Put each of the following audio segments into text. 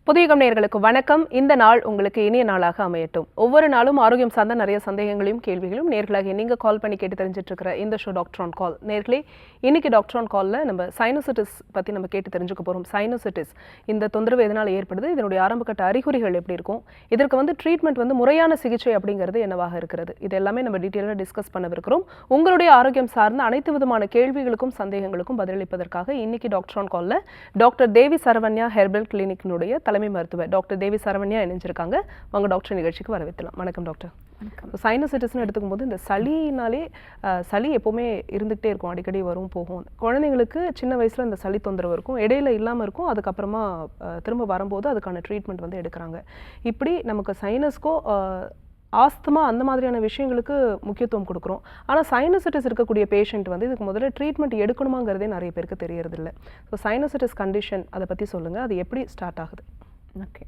புதிய நேயர்களுக்கு வணக்கம். இந்த நாள் உங்களுக்கு இனிய நாளாக அமையட்டும். ஒவ்வொரு நாளும் ஆரோக்கியம் சார்ந்த நிறைய சந்தேகங்களையும் கேள்விகளும் நேர்களாக நீங்க கால் பண்ணி கேட்டு தெரிஞ்சிட்டு இருக்கிற இந்த ஷோ டாக்டர் ஆன் கால். நேர்களே, இன்னைக்கு டாக்டர் ஆன் கால்ல நம்ம சைனோசிட்டிஸ் பத்தி நம்ம கேட்டு தெரிஞ்சுக்க போறோம். சைனோசிட்டிஸ் இந்த தொந்தரவு எதனால ஏற்படுது, இதனுடைய ஆரம்பகட்ட அறிகுறிகள் எப்படி இருக்கும், இதற்கு ட்ரீட்மெண்ட் முறையான சிகிச்சை அப்படிங்கிறது என்னவாக இருக்கிறது, இது எல்லாமே நம்ம டீட்டெயிலாக டிஸ்கஸ் பண்ணவிருக்கிறோம். உங்களுடைய ஆரோக்கியம் சார்ந்த அனைத்து விதமான கேள்விகளுக்கும் சந்தேகங்களுக்கும் பதிலளிப்பதற்காக இன்னைக்கு டாக்டர் ஆன் கால்ல டாக்டர் தேவி சரவண்யா ஹெர்பல் கிளினிக்கினுடைய தலைமை மருத்துவர் டாக்டர் தேவி சரவண்யா இணைஞ்சிருக்காங்க. வாங்க டாக்டர் நிகழ்ச்சிக்கு வரவேற்றலாம். வணக்கம் டாக்டர். சைனோசிட்டிஸ்னு எடுத்துக்கும் போது இந்த சளினாலே சளி எப்போவுமே இருந்துகிட்டே இருக்கும், அடிக்கடி வரும் போகும். குழந்தைங்களுக்கு சின்ன வயசில் இந்த சளி தொந்தரவு இருக்கும், இடையில இல்லாமல் இருக்கும், அதுக்கப்புறமா திரும்ப வரும்போது அதுக்கான ட்ரீட்மெண்ட் எடுக்கிறாங்க. இப்படி நமக்கு சைனஸ்க்கோ ஆஸ்துமா அந்த மாதிரியான விஷயங்களுக்கு முக்கியத்துவம் கொடுக்குறோம். ஆனால் சைனோசிட்டிஸ் இருக்கக்கூடிய பேஷண்ட் இதுக்கு முதல்ல ட்ரீட்மெண்ட் எடுக்கணுமாங்கிறதே நிறைய பேருக்கு தெரியறதில்ல. ஸோ சைனோசிட்டிஸ் கண்டிஷன் அதை பற்றி சொல்லுங்கள், அது எப்படி ஸ்டார்ட் ஆகுது? ஓகே,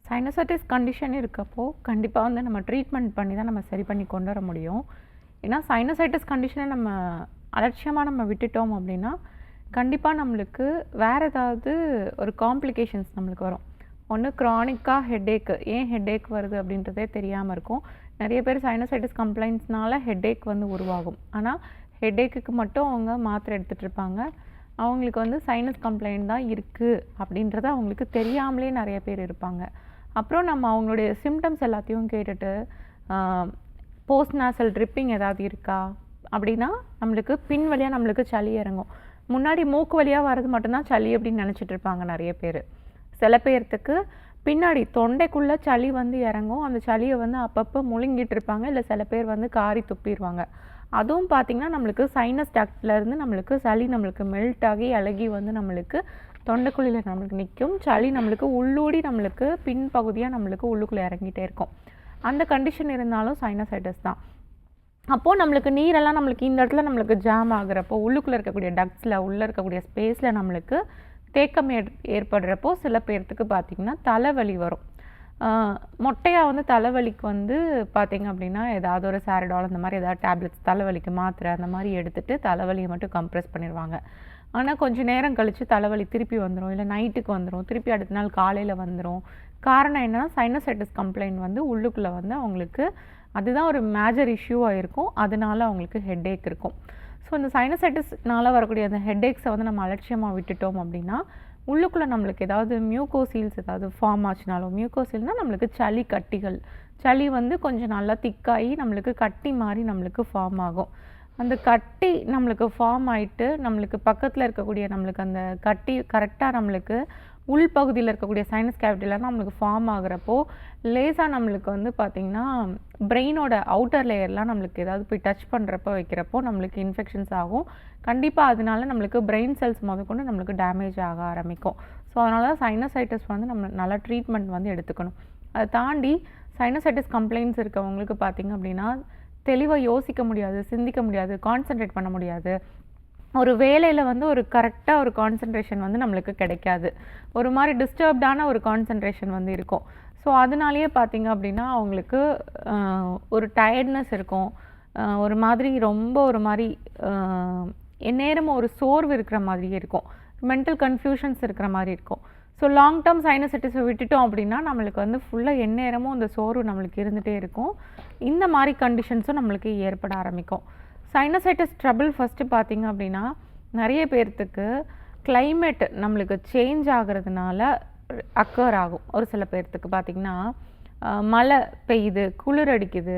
சைனசைட்டிஸ் கண்டிஷன் இருக்கப்போ கண்டிப்பாக நம்ம ட்ரீட்மெண்ட் பண்ணி தான் நம்ம சரி பண்ணி கொண்டு வர முடியும். ஏன்னா சைனசைட்டிஸ் கண்டிஷனை நம்ம அலட்சியமாக நம்ம விட்டுட்டோம் அப்படின்னா கண்டிப்பாக நம்மளுக்கு வேறு ஏதாவது ஒரு காம்ப்ளிகேஷன்ஸ் நம்மளுக்கு வரும். ஒன்று க்ரானிக்காக ஹெட்டேக்கு, ஏன் ஹெட்டேக் வருது அப்படின்றதே தெரியாமல் இருக்கும். நிறைய பேர் சைனசைட்டிஸ் கம்ப்ளைண்ட்ஸ்னால ஹெட்டேக் உருவாகும். ஆனால் ஹெட்டேக்குக்கு மட்டும் அவங்க மாத்திரை எடுத்துகிட்டு இருப்பாங்க. அவங்களுக்கு சைனஸ் கம்ப்ளைண்ட் தான் இருக்குது அப்படின்றத அவங்களுக்கு தெரியாமலே நிறைய பேர் இருப்பாங்க. அப்புறம் நம்ம அவங்களுடைய சிம்டம்ஸ் எல்லாத்தையும் கேட்டுட்டு போஸ்ட் நேசல் ட்ரிப்பிங் ஏதாவது இருக்கா அப்படின்னா நம்மளுக்கு பின் வழியாக நம்மளுக்கு சளி இறங்கும். முன்னாடி மூக்கு வழியாக வர்றது மட்டும்தான் சளி அப்படின்னு நினச்சிட்டு இருப்பாங்க நிறைய பேர். சில பேர்த்துக்கு பின்னாடி தொண்டைக்குள்ளே சளி இறங்கும். அந்த சளியை அப்பப்போ முழுங்கிட்டு இருப்பாங்க. இல்லை சில பேர் காரி துப்பிடுவாங்க. அதுவும் பார்த்திங்கன்னா நம்மளுக்கு சைனஸ் டக்ட்லேருந்து நம்மளுக்கு சளி நம்மளுக்கு மெல்ட் ஆகி இலகி நம்மளுக்கு தொண்டைக்குழியில் நம்மளுக்கு நிற்கும். சளி நம்மளுக்கு உள்ளூடி நம்மளுக்கு பின்பகுதியாக நம்மளுக்கு உள்ளுக்குள்ளே இறங்கிட்டே இருக்கும். அந்த கண்டிஷன் இருந்தாலும் சைனசைட்டிஸ் தான். அப்போது நம்மளுக்கு நீரெல்லாம் நம்மளுக்கு இந்த இடத்துல நம்மளுக்கு ஜாம் ஆகுறப்போ உள்ளுக்குள்ளே இருக்கக்கூடிய டக்ட்ஸில் உள்ளே இருக்கக்கூடிய ஸ்பேஸில் நம்மளுக்கு தேக்கம் ஏற்படுறப்போ சில பேர்த்துக்கு பார்த்திங்கன்னா தலைவலி வரும். மொட்டையாக தலைவலிக்கு பார்த்திங்க அப்படின்னா ஏதாவது ஒரு சாரிடால் அந்த மாதிரி ஏதாவது டேப்லெட்ஸ் தலைவலிக்கு மாத்திரை அந்த மாதிரி எடுத்துகிட்டு தலைவலியை மட்டும் கம்ப்ரெஸ் பண்ணிடுவாங்க. ஆனால் கொஞ்சம் நேரம் கழித்து தலைவலி திருப்பி வந்துடும், இல்லை நைட்டுக்கு வந்துடும், திருப்பி அடுத்த நாள் காலையில் வந்துடும். காரணம் என்னென்னா சைனசைட்டிஸ் கம்ப்ளைண்ட் உள்ளுக்குள்ளே அவங்களுக்கு அதுதான் ஒரு மேஜர் இஷ்யூவாக இருக்கும். அதனால அவங்களுக்கு ஹெட்டேக் இருக்கும். ஸோ இந்த சைனசைட்டிஸ்னால் வரக்கூடிய அந்த ஹெட்டேக்ஸை நம்ம அலட்சியமாக விட்டுட்டோம் அப்படின்னா உள்ளுக்குள்ளே நம்மளுக்கு ஏதாவது மியூக்கோசீல்ஸ் ஏதாவது ஃபார்ம் ஆச்சுனாலும், மியூக்கோசீல்னால் நம்மளுக்கு சளி கட்டிகள், சளி கொஞ்சம் நல்லா திக்காகி நம்மளுக்கு கட்டி மாதிரி நம்மளுக்கு ஃபார்ம் ஆகும். அந்த கட்டி நம்மளுக்கு ஃபார்ம் ஆகிட்டு நம்மளுக்கு பக்கத்தில் இருக்கக்கூடிய நம்மளுக்கு அந்த கட்டி கரெக்டாக நம்மளுக்கு உள்பகுதியில் இருக்கக்கூடிய சைனஸ் கேவிட்டிலாம் நம்மளுக்கு ஃபார்ம் ஆகுறப்போ லேசாக நம்மளுக்கு பார்த்திங்கன்னா பிரெயினோட அவுட்டர் லேயர்லாம் நம்மளுக்கு ஏதாவது போய் டச் பண்ணுறப்போ வைக்கிறப்போ நம்மளுக்கு இன்ஃபெக்ஷன்ஸ் ஆகும். கண்டிப்பாக அதனால நம்மளுக்கு பிரெயின் செல்ஸ் முதற்கொண்டு நம்மளுக்கு டேமேஜ் ஆக ஆரம்பிக்கும். ஸோ அதனால சைனசைட்டிஸ் நம்ம நல்லா ட்ரீட்மெண்ட் எடுத்துக்கணும். அதை தாண்டி சைனசைட்டிஸ் கம்ப்ளைண்ட்ஸ் இருக்கவங்களுக்கு பார்த்திங்க அப்படின்னா தெளிவாக யோசிக்க முடியாது, சிந்திக்க முடியாது, கான்சன்ட்ரேட் பண்ண முடியாது. ஒரு வேலையில் ஒரு கரெக்டாக ஒரு கான்சன்ட்ரேஷன் நம்மளுக்கு கிடைக்காது. ஒரு மாதிரி டிஸ்டர்ப்டான ஒரு கான்சன்ட்ரேஷன் இருக்கும். ஸோ அதனாலேயே பார்த்திங்க அப்படின்னா அவங்களுக்கு ஒரு டயர்ட்னஸ் இருக்கும். ஒரு மாதிரி ரொம்ப ஒரு மாதிரி எந்நேரமும் ஒரு சோர்வு இருக்கிற மாதிரியே இருக்கும். மென்டல் கன்ஃபியூஷன்ஸ் இருக்கிற மாதிரி இருக்கும். ஸோ லாங் டேர்ம் சைனசைட்டிஸை விட்டுட்டோம் அப்படின்னா நம்மளுக்கு ஃபுல்லாக எந்நேரமும் இந்த சோர்வு நம்மளுக்கு இருந்துகிட்டே இருக்கும். இந்த மாதிரி கண்டிஷன்ஸும் நம்மளுக்கு ஏற்பட ஆரம்பிக்கும். சைனசைட்டிஸ் ட்ரபிள் ஃபஸ்ட்டு பார்த்திங்க அப்படின்னா நிறைய பேர்த்துக்கு கிளைமேட் நம்மளுக்கு சேஞ்ச் ஆகிறதுனால அக்கர் ஆகும். ஒரு சில பேர்த்துக்கு பார்த்திங்கன்னா மழை பெய்யுது, குளிர் அடிக்குது,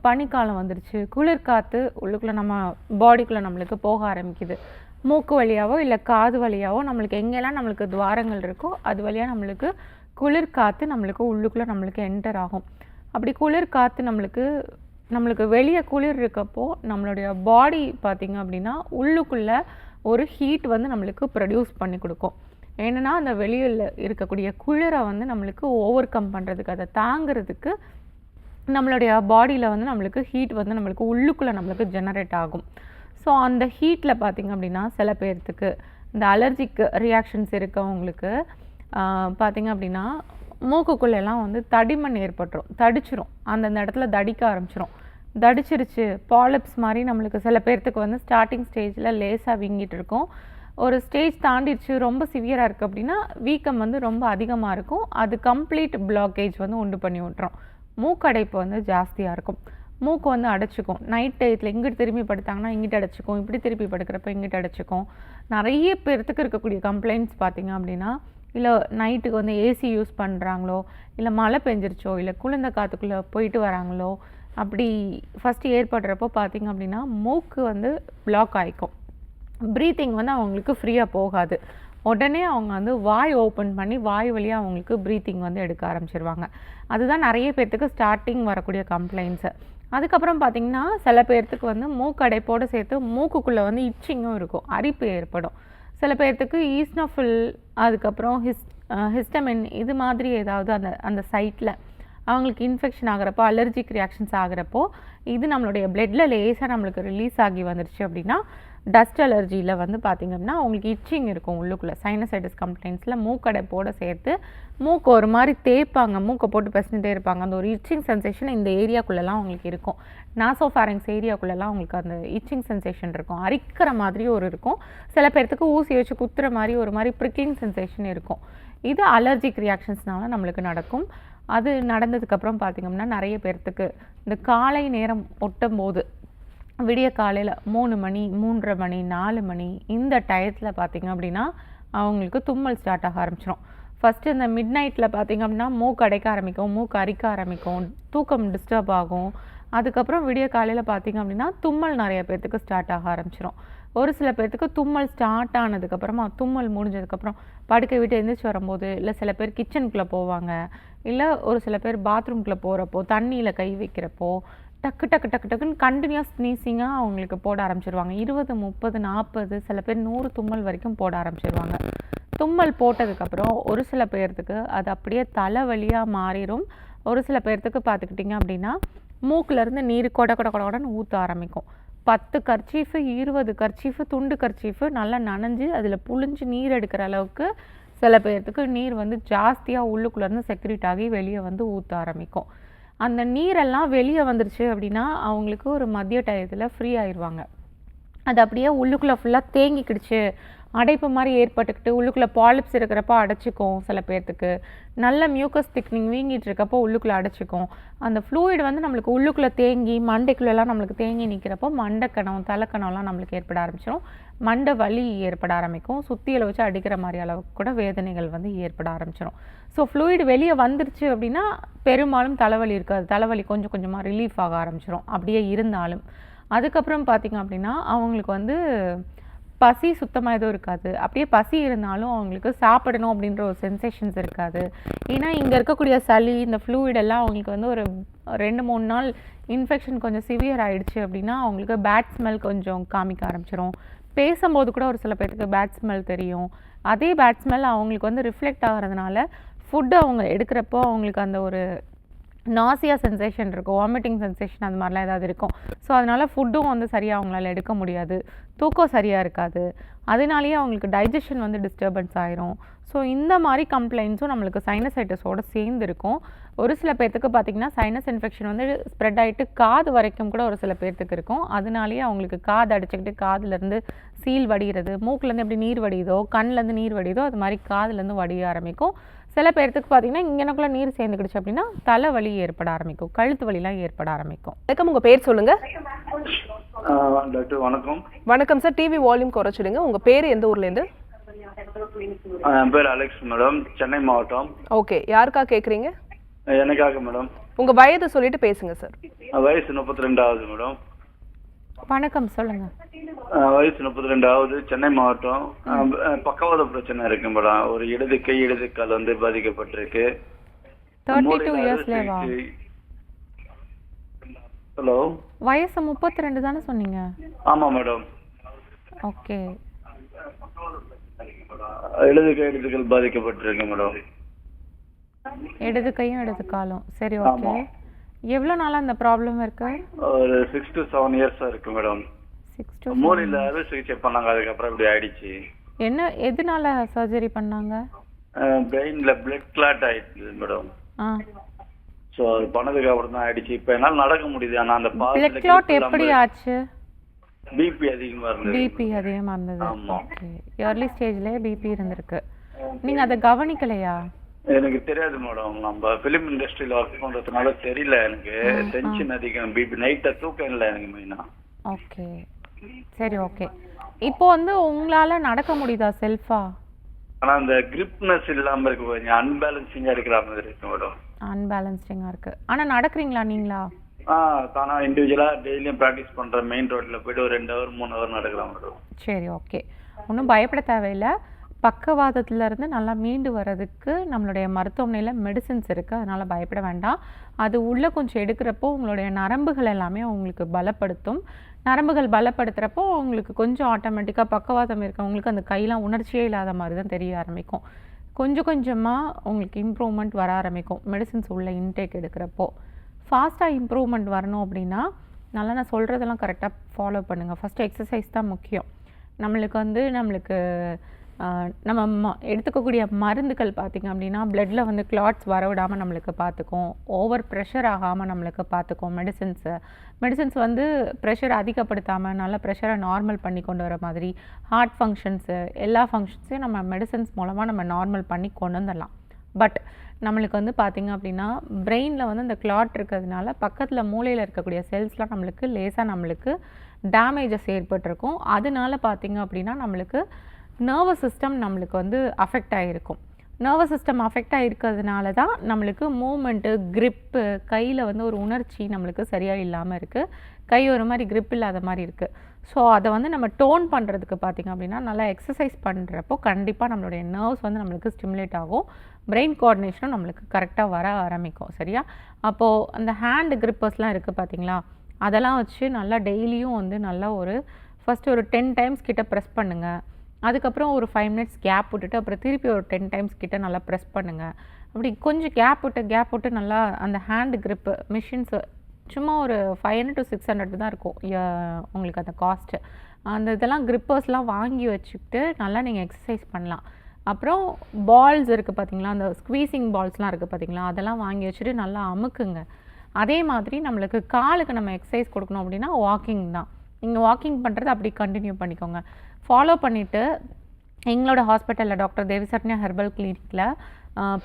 பனிக்காலம் வந்துருச்சு, குளிர் காற்று உள்ளுக்குள்ளே நம்ம பாடிக்குள்ளே நம்மளுக்கு போக ஆரம்பிக்குது. மூக்கு வழியாவோ இல்லை காது வழியாவோ நம்மளுக்கு எங்கெல்லாம் நம்மளுக்கு துவாரங்கள் இருக்கோ அது வழியாக நம்மளுக்கு குளிர் காற்று நம்மளுக்கு உள்ளுக்குள்ளே நம்மளுக்கு என்டர் ஆகும். அப்படி குளிர் காற்று நம்மளுக்கு வெளியே குளிர் இருக்கப்போ நம்மளுடைய பாடி பார்த்திங்க அப்படின்னா உள்ளுக்குள்ளே ஒரு ஹீட் நம்மளுக்கு ப்ரொடியூஸ் பண்ணி கொடுக்கும். ஏன்னா அந்த வெளியில் இருக்கக்கூடிய குளிரை நம்மளுக்கு ஓவர் கம் பண்ணுறதுக்கு, அதை தாங்கிறதுக்கு நம்மளுடைய பாடியில் நம்மளுக்கு ஹீட் நம்மளுக்கு உள்ளுக்குள்ளே நம்மளுக்கு ஜெனரேட் ஆகும். ஸோ அந்த ஹீட்டில் பார்த்திங்க அப்படின்னா சில பேர்த்துக்கு இந்த அலர்ஜிக் ரியாக்ஷன்ஸ் இருக்கவங்களுக்கு பார்த்திங்க அப்படின்னா மூக்குக்குள்ளெல்லாம் தடிமண் ஏற்பட்டுரும், தடிச்சிரும், அந்தந்த இடத்துல தடிக்க ஆரம்பிச்சிரும். தடிச்சிருச்சு பாலிப்ஸ் மாதிரி நம்மளுக்கு சில பேர்த்துக்கு ஸ்டார்டிங் ஸ்டேஜில் லேசாக வீங்கிட்டு இருக்கும். ஒரு ஸ்டேஜ் தாண்டிடுச்சு ரொம்ப சிவியராக இருக்குது அப்படின்னா வீக்கம் வந்து ரொம்ப அதிகமாக இருக்கும். அது கம்ப்ளீட் பிளாக்கேஜ் வந்து உண்டு பண்ணி விட்டுரும். மூக்கடைப்பு வந்து ஜாஸ்தியாக இருக்கும். மூக்கு வந்து அடைச்சிக்கும். நைட் டயத்தில் இங்கிட்டு திரும்பி படுத்தாங்கன்னா இங்கிட்டு அடைச்சிக்கும், இப்படி திருப்பி படுக்கிறப்ப இங்கிட்டு அடைச்சிக்கும். நிறைய பேர்த்துக்கு இருக்கக்கூடிய கம்ப்ளைண்ட்ஸ் பார்த்தீங்க அப்படின்னா, இல்லை நைட்டுக்கு வந்து ஏசி யூஸ் பண்ணுறாங்களோ, இல்லை மழை பெஞ்சிருச்சோ, இல்லை குளிர்ந்த காற்றுக்குள்ளே போயிட்டு வராங்களோ, அப்படி ஃபஸ்ட்டு ஏற்படுறப்போ பார்த்தீங்க அப்படின்னா மூக்கு வந்து பிளாக் ஆகிக்கும். ப்ரீத்திங் வந்து அவங்களுக்கு ஃப்ரீயாக போகாது. உடனே அவங்க வந்து வாய் ஓப்பன் பண்ணி வாய் வழியாக அவங்களுக்கு ப்ரீத்திங் வந்து எடுக்க ஆரம்பிச்சிருவாங்க. அதுதான் நிறைய பேர்த்துக்கு ஸ்டார்டிங் வரக்கூடிய கம்ப்ளைண்ட்ஸு. அதுக்கப்புறம் பார்த்திங்கன்னா சில பேர்த்துக்கு வந்து மூக்கடைப்போடு சேர்த்து மூக்குக்குள்ளே வந்து இச்சிங்கும் இருக்கும், அரிப்பு ஏற்படும். சில பேர்த்துக்கு ஈஸ்னோஃபில், அதுக்கப்புறம் ஹிஸ்டமின் இது மாதிரி ஏதாவது அந்த அந்த சைட்டில் அவங்களுக்கு இன்ஃபெக்ஷன் ஆகிறப்போ, அலர்ஜிக் ரியாக்ஷன்ஸ் ஆகிறப்போ, இது நம்மளுடைய பிளட்டில் லேசாக நம்மளுக்கு ரிலீஸ் ஆகி வந்துருச்சு அப்படின்னா, டஸ்ட் அலர்ஜியில் வந்து பார்த்திங்க அப்படின்னா அவங்களுக்கு இச்சிங் இருக்கும் உள்ளுக்குள்ளே. சைனசைட்டிஸ் கம்ப்ளைண்ட்ஸில் மூக்கடைப்போடு சேர்த்து மூக்கு ஒரு மாதிரி தேய்ப்பாங்க, மூக்கை போட்டு பிசைஞ்சிட்டே இருப்பாங்க. அந்த ஒரு இச்சிங் சென்சேஷன் இந்த ஏரியாக்குள்ளெல்லாம் அவங்களுக்கு இருக்கும். நாசோஃபாரிங்ஸ் ஏரியாக்குள்ளெல்லாம் அவங்களுக்கு அந்த இச்சிங் சென்சேஷன் இருக்கும். அரிக்கிற மாதிரி ஒரு இருக்கும். சில பேர்த்துக்கு ஊசி வச்சு குத்துற மாதிரி ஒரு மாதிரி ப்ரிக்லிங் சென்சேஷன் இருக்கும். இது அலர்ஜிக் ரியாக்ஷன்ஸ்னால நம்மளுக்கு நடக்கும். அது நடந்ததுக்கப்புறம் பார்த்திங்கன்னா நிறைய பேர்த்துக்கு இந்த காலை நேரம் ஒட்டும் போது, விடிய காலையில் 3 மணி, 3:30 மணி, 4 மணி இந்த டயத்தில் பார்த்திங்க அப்படின்னா அவங்களுக்கு தும்மல் ஸ்டார்ட் ஆக ஆரம்பிச்சிடும். ஃபஸ்ட்டு இந்த மிட் நைட்டில் பார்த்திங்க அப்படின்னா மூக்கு அடைக்க ஆரம்பிக்கும், மூக்கு அரிக்க ஆரம்பிக்கும், தூக்கம் டிஸ்டர்ப் ஆகும். அதுக்கப்புறம் விடிய காலையில் பார்த்திங்க அப்படின்னா தும்மல் நிறைய பேர்த்துக்கு ஸ்டார்ட் ஆக ஆரம்பிச்சிடும். ஒரு சில பேர்த்துக்கு தும்மல் ஸ்டார்ட் ஆனதுக்கப்புறமா, தும்மல் முடிஞ்சதுக்கப்புறம் படுக்கை விட்டு எழுந்திரிச்சு வரும்போது, இல்லை சில பேர் கிச்சனுக்குள்ளே போவாங்க, இல்லை ஒரு சில பேர் பாத்ரூம்குள்ளே போகிறப்போ, தண்ணியில் கை வைக்கிறப்போ டக்கு டக்கு டக்கு டக்குன்னு கண்டினியூஸ் ஸ்னீசிங்காக அவங்களுக்கு போட ஆரம்பிச்சிருவாங்க. 20, 30, 40, சில பேர் 100 தும்மல் வரைக்கும் போட ஆரம்பிச்சிருவாங்க. தும்மல் போட்டதுக்கப்புறம் ஒரு சில பேர்த்துக்கு அது அப்படியே தலைவலியாக மாறிடும். ஒரு சில பேர்த்துக்கு பார்த்துக்கிட்டிங்க அப்படின்னா மூக்கிலேருந்து நீர் கொட கொட கொடன்னு ஊற்ற ஆரம்பிக்கும். 10 கர்ச்சீஃபு, 20 கர்ச்சீஃபு, துண்டு கர்ச்சீஃபு நல்லா நனைஞ்சு அதில் புழிஞ்சு நீர் எடுக்கிற அளவுக்கு சில பேர்த்துக்கு நீர் வந்து ஜாஸ்தியாக உள்ளுக்குள்ளேருந்து செக்ரீட் ஆகி வெளியே வந்து ஊற்ற ஆரம்பிக்கும். அந்த நீரெல்லாம் வெளியே வந்துருச்சு அப்படின்னா அவங்களுக்கு ஒரு மதிய டயத்தில் ஃப்ரீ ஆயிடுவாங்க. அது அப்படியே உள்ளுக்குள்ளே ஃபுல்லாக தேங்கிக்கிடுச்சு, அடைப்பு மாதிரி ஏற்பட்டுக்கிட்டு உள்ளுக்குள்ளே பாலிப்ஸ் இருக்கிறப்போ அடைச்சிக்கும். சில பேர்த்துக்கு நல்ல மியூக்கஸ் திக்னிங் வீங்கிட்டு இருக்கப்போ உள்ளுக்குள்ளே அடைச்சிக்கும். அந்த ஃப்ளூயிட் வந்து நம்மளுக்கு உள்ளுக்குள்ளே தேங்கி மண்டைக்குள்ளெல்லாம் நம்மளுக்கு தேங்கி நிற்கிறப்போ மண்டைக்கணம், தலைக்கணம்லாம் நம்மளுக்கு ஏற்பட ஆரம்பிச்சிடும். மண்டை வலி ஏற்பட ஆரம்பிக்கும். சுத்தியில் வச்சு அடிக்கிற மாதிரி அளவுக்கு கூட வேதனைகள் வந்து ஏற்பட ஆரம்பிச்சிடும். ஸோ ஃப்ளூயிட் வெளியே வந்துருச்சு அப்படின்னா பெரும்பாலும் தலைவலி இருக்காது. தலைவலி கொஞ்சம் கொஞ்சமாக ரிலீஃப் ஆக ஆரம்பிச்சிடும் அப்படியே இருந்தாலும். அதுக்கப்புறம் பார்த்திங்க அப்படின்னா அவங்களுக்கு வந்து பசி சுத்தமாக எதுவும் இருக்காது. அப்படியே பசி இருந்தாலும் அவங்களுக்கு சாப்பிடணும் அப்படின்ற ஒரு சென்சேஷன்ஸ் இருக்காது. ஏன்னா இங்கே இருக்கக்கூடிய சளி, இந்த ஃப்ளூயிட் எல்லாம் அவங்களுக்கு வந்து ஒரு 2-3 நாள் இன்ஃபெக்ஷன் கொஞ்சம் சிவியர் ஆகிடுச்சு அப்படின்னா அவங்களுக்கு பேட் ஸ்மெல் கொஞ்சம் காமிக்க ஆரம்பிச்சிடும். பேசும்போது கூட ஒரு சில பேருக்கு பேட் ஸ்மெல் தெரியும். அதே பேட் ஸ்மெல் அவங்களுக்கு வந்து ரிஃப்ளெக்ட் ஆகிறதுனால ஃபுட்டு அவங்க எடுக்கிறப்போ அவங்களுக்கு அந்த ஒரு நாசியா சென்சேஷன் இருக்கும், வாமிட்டிங் சென்சேஷன் அந்த மாதிரிலாம் ஏதாவது இருக்கும். ஸோ அதனால் ஃபுட்டும் வந்து சரியாக அவங்களால எடுக்க முடியாது, தூக்கம் சரியாக இருக்காது. அதனாலேயே அவங்களுக்கு டைஜஷன் வந்து டிஸ்டர்பன்ஸ் ஆயிரும். ஸோ இந்த மாதிரி கம்ப்ளைண்ட்ஸும் நம்மளுக்கு சைனசைட்டிஸோடு சேர்ந்து இருக்கும். ஒரு சில பேர்த்துக்கு பார்த்திங்கன்னா சைனஸ் இன்ஃபெக்ஷன் வந்து ஸ்ப்ரெட் ஆகிட்டு காது வரைக்கும் கூட ஒரு சில பேர்த்துக்கு இருக்கும். அதனாலேயே அவங்களுக்கு காது அடைச்சிக்கிட்டு காதுலேருந்து சீல் வடிகிறது, மூக்குலேருந்து எப்படி நீர் வடியுதோ, கண்ணிலேருந்து நீர் வடியுதோ அது மாதிரி காதுலேருந்து வடிய ஆரம்பிக்கும். சில பேர்த்துக்கு பார்த்தீங்கன்னா இங்கனக்குள்ள நீர் சேர்ந்துக்கிடுச்சு அப்படின்னா தலைவலி ஏற்பட ஆரம்பிக்கும், கழுத்து வலிலாம் ஏற்பட ஆரம்பிக்கும். வணக்கம், உங்கள் பேர் சொல்லுங்க. டாக்டர் வணக்கம். வணக்கம் சார், டிவி வால்யூம் குறைச்சிடுங்க. உங்கள் பேர் எந்த ஊர்லேருந்து? என் பேர் அலெக்ஸ் மேடம், சென்னை மாவட்டம். ஓகே, யாருக்கா கேட்குறீங்க? எனக்காக மேடம். உங்கள் வயது சொல்லிட்டு பேசுங்க சார். வயசு 32 ஆகுது மேடம். வணக்கம், சொல்லுங்க. வயசு 32 ஆகுது, சென்னை மாவட்டம். பக்கவாத பிரச்சனை இருக்கு மேடம். ஒரு இடது கை இடது கால் வந்து பாதிக்கப்பட்டிருக்கு. 32 இயர்ஸ்லேவா? ஹலோ, வயசு 32 தானே சொன்னீங்க? ஆமா மேடம். ஓகே. இடது கை இடது கால் பாதிக்கப்பட்டிருக்கு மேடம். இடது கையும் இடது காலும். சரி, ஓகே. எவ்வளோ நாளாக அந்த ப்ராப்ளம் இருக்கு? ஒரு 6 to 7 இயர்ஸா இருக்கு மேடம். 6 to 7. மூளையில அறுவை சிகிச்சை பண்ணாங்க, அதுக்கப்புறம் இப்படி ஆயிடுச்சு. என்ன, எதனால சர்ஜரி பண்ணாங்க? பிரெயின்ல பிளட் கிளாட் ஆயிடுச்சு மேடம். ஸோ அது பண்ணதுக்கு அப்புறம் தான் ஆயிடுச்சு. இப்போ என்னால் நடக்க முடியுது, ஆனால் அந்த பிளட் கிளாட் எப்படி ஆச்சு? பிபி அதிகமா இருந்தது. பிபி அதிகமாக இருந்தது. ஆமா. ஓகே, ஏர்லி ஸ்டேஜ்லேயே பிபி இருந்திருக்கு. நீங்கள் அதை கவனிக்கலையா? எனக்கு தெரியாது மேடம், நம்ம ஃபிலிம் இண்டஸ்ட்ரியில ஒர்க் பண்றதுனால தெரியல எனக்கு. டென்ஷன் அதிகம், பிபி, நைட்டா தூக்கம் இல்லை எனக்கு மெயினா. ஓகே, சரி, ஓகே. இப்போ வந்து உங்களால் நடக்க முடியுதா செல்ஃபா? ஆனா அந்த கிரிப்னஸ் இல்லாம இருக்கு, கொஞ்சம் அன்பேலன்சிங்கா இருக்கிற மாதிரி இருக்கு மேடம். அன்பேலன்ஸ்டிங்காக இருக்குது. ஆனால் நடக்கிறீங்களா நீங்களா? தானா இண்டிவிஜுவலா டெய்லியும் ப்ராக்டிஸ் பண்றேன். மெயின் ரோட்ல போயிட்டு ஒரு 2 hour 3 hour நடக்கலாம் மேடம். சரி, ஓகே. ஒன்றும் பயப்பட தேவையில்லை. பக்கவாதத்துலேருந்து நல்லா மீண்டு வர்றதுக்கு நம்மளுடைய மருத்துவமனையில் மெடிசின்ஸ் இருக்குது, அதனால் பயப்பட வேண்டாம். அது உள்ளே கொஞ்சம் எடுக்கிறப்போ உங்களுடைய நரம்புகள் எல்லாமே உங்களுக்கு பலப்படுத்தும். நரம்புகள் பலப்படுத்துகிறப்போ உங்களுக்கு கொஞ்சம் ஆட்டோமேட்டிக்காக பக்கவாதம் இருக்கவங்களுக்கு அந்த கையெல்லாம் உணர்ச்சியே இல்லாத மாதிரி தான் தெரிய ஆரம்பிக்கும். கொஞ்சம் கொஞ்சமாக உங்களுக்கு இம்ப்ரூவ்மெண்ட் வர ஆரம்பிக்கும் மெடிசின்ஸ் உள்ள இன்டேக் எடுக்கிறப்போ. ஃபாஸ்ட்டாக இம்ப்ரூவ்மெண்ட் வரணும் அப்படின்னா நல்லா நான் சொல்கிறதெல்லாம் கரெக்டாக ஃபாலோ பண்ணுங்கள். ஃபஸ்ட்டு எக்ஸசைஸ் தான் முக்கியம். நம்மளுக்கு நம்ம எடுத்துக்கக்கூடிய மருந்துகள் பார்த்திங்க அப்படின்னா பிளட்டில் வந்து கிளாட்ஸ் வரவிடாமல் நம்மளுக்கு பார்த்துக்கும், ஓவர் ப்ரெஷர் ஆகாமல் நம்மளுக்கு பார்த்துக்கும். மெடிசின்ஸ் வந்து ப்ரெஷர் அதிகப்படுத்தாமல் நல்லா ப்ரெஷரை நார்மல் பண்ணி கொண்டு வர மாதிரி ஹார்ட் ஃபங்க்ஷன்ஸு எல்லா ஃபங்க்ஷன்ஸையும் நம்ம மெடிசின்ஸ் மூலமாக நம்ம நார்மல் பண்ணி கொண்டு வந்துடலாம். பட் நம்மளுக்கு வந்து பார்த்திங்க அப்படின்னா பிரெயினில் வந்து இந்த கிளாட் இருக்கிறதுனால பக்கத்தில் மூளையில் இருக்கக்கூடிய செல்ஸ்லாம் நம்மளுக்கு டேமேஜஸ் ஏற்பட்டிருக்கும். அதனால பார்த்திங்க அப்படின்னா நம்மளுக்கு நர்வஸ் சிஸ்டம் நம்மளுக்கு வந்து அஃபெக்ட் ஆகிருக்கும். நர்வஸ் சிஸ்டம் அஃபெக்ட் ஆகிருக்கிறதுனால தான் நம்மளுக்கு மூமெண்ட்டு, க்ரிப்பு, கையில் வந்து ஒரு உணர்ச்சி நம்மளுக்கு சரியாக இல்லாமல் இருக்குது. கை ஒரு மாதிரி க்ரிப் இல்லாத மாதிரி இருக்குது. ஸோ அதை வந்து நம்ம டோன் பண்ணுறதுக்கு பார்த்திங்க அப்படின்னா நல்லா எக்ஸசைஸ் பண்ணுறப்போ கண்டிப்பாக நம்மளுடைய நர்வ்ஸ் வந்து நம்மளுக்கு ஸ்டிமுலேட் ஆகும். பிரெயின் கோஆர்டினேஷனும் நம்மளுக்கு கரெக்டாக வர ஆரம்பிக்கும். சரியா? அப்போது அந்த ஹேண்டு க்ரிப்பர்ஸ்லாம் இருக்குது பார்த்திங்களா, அதெல்லாம் வச்சு நல்லா டெய்லியும் வந்து நல்லா ஃபஸ்ட்டு ஒரு 10 times கிட்ட ப்ரெஸ் பண்ணுங்கள். அதுக்கப்புறம் ஒரு 5 minutes கேப் விட்டுட்டு அப்புறம் திருப்பி ஒரு 10 times கிட்ட நல்லா ப்ரெஸ் பண்ணுங்கள். அப்படி கொஞ்சம் கேப் விட்டு நல்லா அந்த ஹேண்டு க்ரிப்பு மிஷின்ஸு சும்மா ஒரு 500 to 600 தான் இருக்கும் உங்களுக்கு அந்த காஸ்ட்டு. அந்த இதெல்லாம் க்ரிப்பர்ஸ்லாம் வாங்கி வச்சுக்கிட்டு நல்லா நீங்கள் எக்ஸசைஸ் பண்ணலாம். அப்புறம் பால்ஸ் இருக்குது பார்த்திங்களா, அந்த ஸ்குவீசிங் பால்ஸ்லாம் இருக்குது பார்த்திங்களா, அதெல்லாம் வாங்கி வச்சுட்டு நல்லா அமுக்குங்க. அதே மாதிரி நம்மளுக்கு காலுக்கு நம்ம எக்ஸசைஸ் கொடுக்கணும் அப்படின்னா வாக்கிங் தான். நீங்கள் வாக்கிங் பண்ணுறது அப்படி கண்டினியூ பண்ணிக்கோங்க. ஃபாலோ பண்ணிவிட்டு எங்களோட ஹாஸ்பிட்டலில் டாக்டர் தேவிசரண்யா ஹெர்பல் கிளினிக்கில்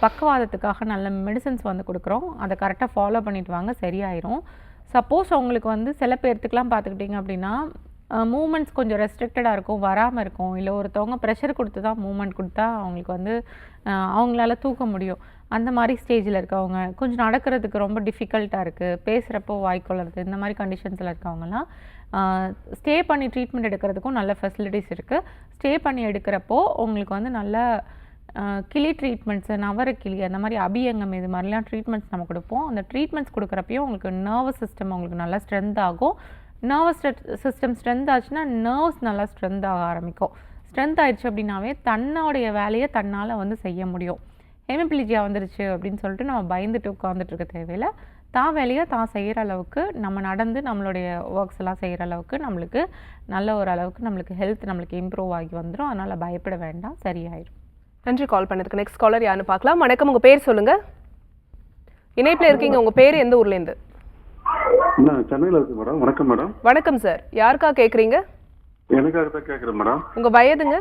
பக்கவாதத்துக்காக நல்ல மெடிசன்ஸ் வந்து கொடுக்குறோம். அதை கரெக்டாக ஃபாலோ பண்ணிட்டு வாங்க, சரியாயிரும். சப்போஸ் உங்களுக்கு வந்து சில பேர்த்துக்கெலாம் பார்த்துக்கிட்டிங்க அப்படின்னா மூமெண்ட்ஸ் கொஞ்சம் ரெஸ்ட்ரிக்டடாக இருக்கும், வராமல் இருக்கும். இல்லை ஒருத்தவங்க ப்ரெஷர் கொடுத்து தான் மூமெண்ட் கொடுத்தா அவங்களுக்கு வந்து அவங்களால தூக்க முடியும். அந்த மாதிரி ஸ்டேஜில் இருக்கவங்க, கொஞ்சம் நடக்கிறதுக்கு ரொம்ப டிஃபிகல்ட்டாக இருக்குது, பேசுகிறப்போ வாய்க்கொள்ளறது, இந்த மாதிரி கண்டிஷன்ஸில் இருக்கவங்கலாம் ஸ்டே பண்ணி ட்ரீட்மெண்ட் எடுக்கிறதுக்கும் நல்ல ஃபெசிலிட்டிஸ் இருக்குது. ஸ்டே பண்ணி எடுக்கிறப்போ உங்களுக்கு வந்து நல்ல கிளி ட்ரீட்மெண்ட்ஸு, நவரக்கிளி, அந்த மாதிரி அபியங்கம், இது மாதிரிலாம் ட்ரீட்மெண்ட்ஸ் நம்ம கொடுப்போம். அந்த ட்ரீட்மெண்ட்ஸ் கொடுக்குறப்பையும் உங்களுக்கு நர்வஸ் சிஸ்டம் உங்களுக்கு நல்லா ஸ்ட்ரென்த் ஆகும். நர்வஸ் சிஸ்டம் ஸ்ட்ரென்த் ஆச்சுன்னா நர்வ்ஸ் நல்லா ஸ்ட்ரென்த் ஆக ஆரம்பிக்கும். ஸ்ட்ரென்த் ஆயிடுச்சு அப்படின்னாவே தன்னுடைய வேலையை தன்னால் வந்து செய்ய முடியும். ஹெமிப்ளிஜியா வந்துருச்சு அப்படின்னு சொல்லிட்டு நம்ம பயந்துட்டு உட்காந்துட்டு இருக்க தேவையில்லை. தான் வேலையை தான் செய்கிற அளவுக்கு நம்ம நடந்து நம்மளுடைய ஒர்க்ஸ் எல்லாம் செய்கிற அளவுக்கு நம்மளுக்கு நல்ல ஒரு அளவுக்கு நம்மளுக்கு ஹெல்த் நம்மளுக்கு இம்ப்ரூவ் ஆகி வந்துடும். அதனால் பயப்பட வேண்டாம், சரியாயிடும். நன்றி கால் பண்ணதுக்கு. நெக்ஸ்ட் காலர் யாருன்னு பார்க்கலாம். வணக்கம், உங்கள் பேர் சொல்லுங்கள். இணைப்பில் இருக்கீங்க, உங்கள் பேர் எந்த ஊர்லேருந்து? சென்னையில் இருக்கு மேடம். வணக்கம் மேடம். வணக்கம் சார், யாருக்கா கேட்குறீங்க? எனக்காக தான் கேட்குறேன் மேடம். உங்கள் வயதுங்க?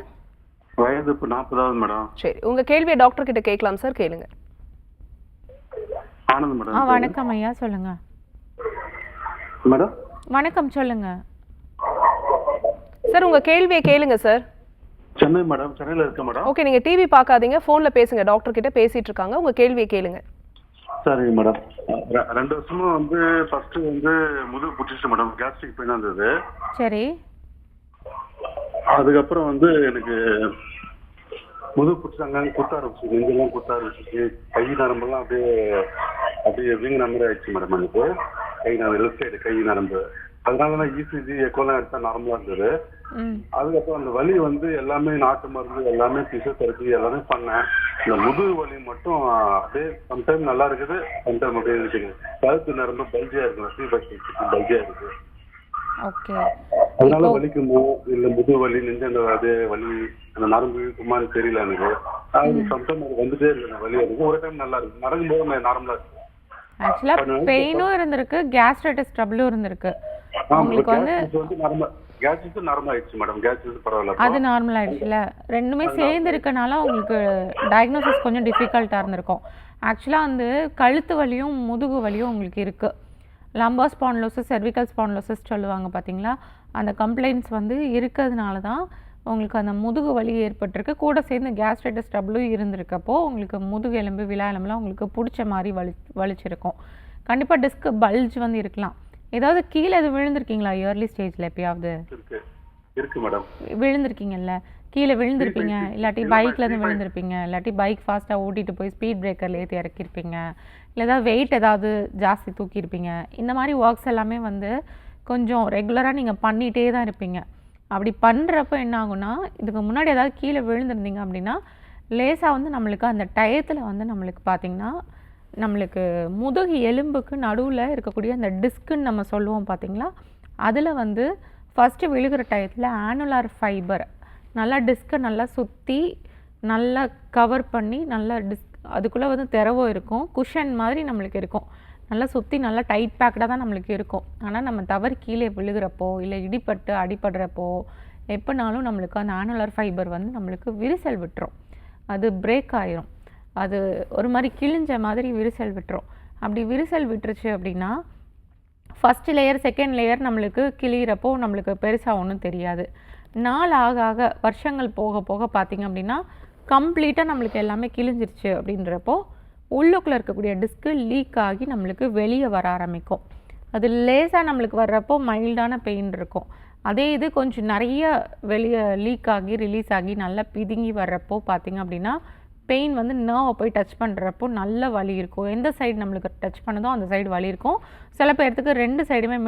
வயது இப்போ 40 மேடம். சரி, உங்கள் கேள்வியை டாக்டர் கிட்ட கேட்கலாம் சார், கேளுங்க. ஆனந்த் மேடம். வணக்கம் ஐயா, சொல்லுங்க. மேடம் வணக்கம், சொல்லுங்க சார். உங்கள் கேள்வியை கேளுங்க சார். சென்னை மேடம், சென்னையில் இருக்க மேடம். ஓகே, நீங்கள் டிவி பார்க்காதீங்க, ஃபோனில் பேசுங்க. டாக்டர் கிட்ட பேசிட்டு இருக்காங்க, உங்கள் கேள்வியை கேளுங்க. சரிங்க மேடம். 2 வருஷமா வந்து ஃபர்ஸ்ட் வந்து முதுகு பிடிச்சிச்சு மேடம், கேஸ்ட்ரிக் பெயின் இருந்தது. சரி. அதுக்கப்புறம் வந்து எனக்கு முதுகு பிடிச்சாங்க, குத்த ஆரம்பிச்சு, நெஞ்செல்லாம் குத்த ஆரம்பிச்சிச்சு, கை நரம்பெல்லாம் அப்படியே வீங்கின மாதிரி ஆயிடுச்சு மேடம். எனக்கு கை நரம்பு, லெஃப்ட் சைடு கை நரம்பு. அதனால தான் இசிஜி எக்கோலாம் எடுத்தா நார்மலா இருந்தது. அதுக்கப்புறம் அந்த வலி வந்து எல்லாமே நாட்டு மருந்து, எல்லாமே பிசியோதெரபி எல்லாமே பண்ணேன். இந்த முதுகு வலி மட்டும் அப்படியே சம்டைம் நல்லா இருக்குது, சம்டைம் அப்படியே இருக்குங்க. கழுத்து நரம்பு பல்ஜியா இருக்கு, பல்ஜியா இருக்கு. ஓகே. அதனால வலிக்குமோ இல்ல முதுகு வலி, நெஞ்சு அதே வலி, அந்த நரம்பு இருக்குமான்னு தெரியல எனக்கு. அது சம்டைம் அது வந்துட்டே இருக்கு, அந்த வலி இருக்கு. ஒரு டைம் நல்லா இருக்கு, நடக்கும்போது நார்மலா இருக்கு. ஆக்சுவலா பெயினும் இருந்திருக்கு, கேஸ்ட்ரைட்டிஸ் ட்ரபிளும் இருந்திருக்கு. உங்களுக்கு வந்து கேஸ் நார்மல் ஆயிடுச்சு மேடம். கேஸ் பரவாயில்ல. அது நார்மல் ஆயிடுச்சுல. ரெண்டுமே சேர்ந்து இருக்கனால உங்களுக்கு டயக்னோசிஸ் கொஞ்சம் டிஃபிகல்ட்டாக இருந்திருக்கும். ஆக்சுவலாக வந்து கழுத்து வலியும் முதுகு வலியும் உங்களுக்கு இருக்குது. லம்பர் ஸ்பான்லோசிஸ், செர்விக்கல் ஸ்பான்லோசிஸ் சொல்லுவாங்க பார்த்தீங்களா, அந்த கம்ப்ளைண்ட்ஸ் வந்து இருக்கிறதுனால தான் உங்களுக்கு அந்த முதுகு வலி ஏற்பட்டிருக்கு. கூட சேர்ந்து கேஸ்ட்ரைட்டிஸ் ட்ரபிளும் இருந்திருக்கப்போ உங்களுக்கு முதுகு எலும்பு விலா எலும்புலாம் உங்களுக்கு பிடிச்ச மாதிரி வலிச்சிருக்கும். கண்டிப்பாக டிஸ்க் பல்ஜ் வந்து இருக்கலாம். ஏதாவது கீழே எது விழுந்திருக்கீங்களா இயர்லி ஸ்டேஜில் எப்பயாவது? இருக்கு மேடம். விழுந்திருக்கீங்கல்ல, கீழே விழுந்திருப்பீங்க, இல்லாட்டி பைக்லேருந்து விழுந்திருப்பீங்க, இல்லாட்டி பைக் ஃபாஸ்ட்டாக ஓட்டிகிட்டு போய் ஸ்பீட் பிரேக்கரில் ஏற்றி இறக்கியிருப்பீங்க, இல்லை ஏதாவது வெயிட் ஏதாவது ஜாஸ்தி தூக்கியிருப்பீங்க. இந்த மாதிரி ஒர்க்ஸ் எல்லாமே வந்து கொஞ்சம் ரெகுலராக நீங்கள் பண்ணிகிட்டே தான் இருப்பீங்க. அப்படி பண்ணுறப்ப என்ன ஆகும்னா, இதுக்கு முன்னாடி ஏதாவது கீழே விழுந்திருந்தீங்க அப்படின்னா லேசாக வந்து நம்மளுக்கு அந்த டயத்தில் வந்து நம்மளுக்கு பார்த்திங்கன்னா நம்மளுக்கு முதுகு எலும்புக்கு நடுவில் இருக்கக்கூடிய அந்த டிஸ்க்குன்னு நம்ம சொல்லுவோம் பார்த்தீங்களா, அதில் வந்து ஃபஸ்ட்டு விழுகிற டயத்தில் ஆனுலார் ஃபைபர் நல்லா டிஸ்க்கை நல்லா சுற்றி நல்லா கவர் பண்ணி நல்லா அதுக்குள்ளே வந்து திறவும் இருக்கும், குஷன் மாதிரி நம்மளுக்கு இருக்கும், நல்லா சுற்றி நல்லா டைட் பேக்கடாக தான் நம்மளுக்கு இருக்கும். ஆனால் நம்ம தவறி கீழே விழுகிறப்போ இல்லை இடிப்பட்டு அடிபடுறப்போ எப்போனாலும் நம்மளுக்கு அந்த ஆனுலார் ஃபைபர் வந்து நம்மளுக்கு விரிசல் விட்டுரும், அது பிரேக் ஆயிரும், அது ஒரு மாதிரி கிழிஞ்ச மாதிரி விரிசல் விட்டுரும். அப்படி விரிசல் விட்டுருச்சு அப்படின்னா ஃபஸ்ட்டு லேயர் செகண்ட் லேயர் நம்மளுக்கு கிழிகிறப்போ நம்மளுக்கு பெருசாக ஒன்றும் தெரியாது. நாள் ஆக ஆக வருஷங்கள் போக போக பார்த்திங்க அப்படின்னா கம்ப்ளீட்டாக நம்மளுக்கு எல்லாமே கிழிஞ்சிருச்சு அப்படின்றப்போ உள்ளுக்குள்ளே இருக்கக்கூடிய டிஸ்க்கு லீக் ஆகி நம்மளுக்கு வெளியே வர ஆரம்பிக்கும். அது லேசாக நம்மளுக்கு வர்றப்போ மைல்டான பெயின் இருக்கும். அதே இது கொஞ்சம் நிறைய வெளியே லீக் ஆகி ரிலீஸ் ஆகி நல்லா பிதுங்கி வர்றப்போ பார்த்திங்க அப்படின்னா பெயின் வந்து நர்வை போய் டச் பண்ணுறப்போ நல்ல வலி இருக்கும். எந்த சைடு நம்மளுக்கு டச் பண்ணதோ அந்த சைடு வலி இருக்கும். சில பேர்த்துக்கு ரெண்டு சைடுமே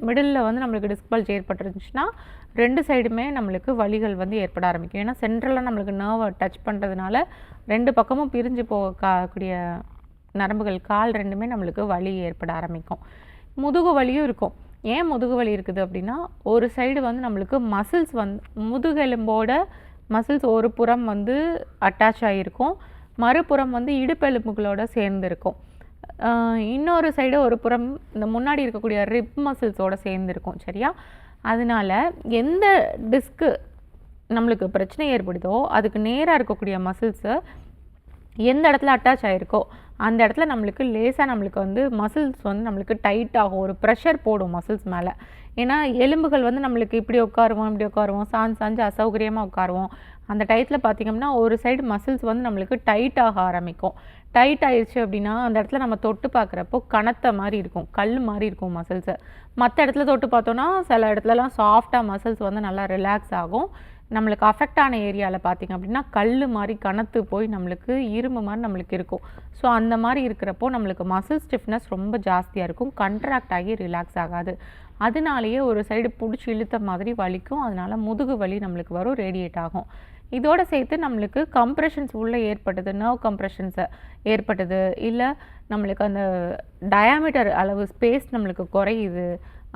மிடில் வந்து நம்மளுக்கு டிஸ்க் பல்ஜ் ஏற்பட்டுருந்துச்சுன்னா ரெண்டு சைடுமே நம்மளுக்கு வலிகள் வந்து ஏற்பட ஆரம்பிக்கும். ஏன்னா சென்ட்ரலாக நம்மளுக்கு நர்வை டச் பண்ணுறதுனால ரெண்டு பக்கமும் பிரிஞ்சு போகக்கூடிய நரம்புகள் கால் ரெண்டுமே நம்மளுக்கு வலி ஏற்பட ஆரம்பிக்கும். முதுகு வலியும் இருக்கும். ஏன் முதுகு வலி இருக்குது அப்படின்னா ஒரு சைடு வந்து நம்மளுக்கு மசில்ஸ் வந்து முதுகெலும்போட மசில்ஸ் ஒரு புறம் வந்து அட்டாச் ஆகிருக்கும், மறுபுறம் வந்து இடுப்பெலும்புகளோட சேர்ந்துருக்கும். இன்னொரு சைடு ஒரு புறம் இந்த முன்னாடி இருக்கக்கூடிய ரிப் மசில்ஸோடு சேர்ந்துருக்கும். சரியா? அதனால் எந்த டிஸ்க்கு நம்மளுக்கு பிரச்சனை ஏற்படுதோ அதுக்கு நேராக இருக்கக்கூடிய மசில்ஸு எந்த இடத்துல அட்டாச் ஆகிருக்கோ அந்த இடத்துல நம்மளுக்கு லேசாக நம்மளுக்கு வந்து மசில்ஸ் வந்து நம்மளுக்கு டைட் ஆகும், ஒரு ப்ரெஷர் போடும் மசில்ஸ் மேலே. ஏன்னா எலும்புகள் வந்து நம்மளுக்கு இப்படி உட்காருவோம் சாஞ்சு அசௌகரியமாக உட்காருவோம். அந்த டயத்தில் பார்த்திங்கன்னா ஒரு சைடு மசில்ஸ் வந்து நம்மளுக்கு டைட் ஆக ஆரம்பிக்கும். டைட் ஆயிடுச்சு அப்படின்னா அந்த இடத்துல நம்ம தொட்டு பார்க்குறப்போ கனத்த மாதிரி இருக்கும், கல் மாதிரி இருக்கும் மசில்ஸு. மற்ற இடத்துல தொட்டு பார்த்தோன்னா சில இடத்துலலாம் சாஃப்டாக மசில்ஸ் வந்து நல்லா ரிலாக்ஸ் ஆகும். நம்மளுக்கு அஃபெக்ட் ஆன ஏரியாவில் பார்த்திங்க அப்படின்னா கல் மாதிரி கனத்து போய் நம்மளுக்கு இரும்பு மாதிரி நம்மளுக்கு இருக்கும். ஸோ அந்த மாதிரி இருக்கிறப்போ நம்மளுக்கு மசில் ஸ்டிஃப்னஸ் ரொம்ப ஜாஸ்தியாக இருக்கும், கண்ட்ராக்ட் ஆகி ரிலாக்ஸ் ஆகாது. அதனாலேயே ஒரு சைடு பிடிச்சி இழுத்த மாதிரி வலிக்கும், அதனால் முதுகு வலி நம்மளுக்கு வரும், ரேடியேட் ஆகும். இதோடு சேர்த்து நம்மளுக்கு கம்ப்ரெஷன்ஸ் உள்ளே ஏற்பட்டது, நர்வ் கம்ப்ரெஷன்ஸை ஏற்பட்டது, இல்லை நம்மளுக்கு அந்த டயாமீட்டர் அளவு ஸ்பேஸ் நம்மளுக்கு குறையுது,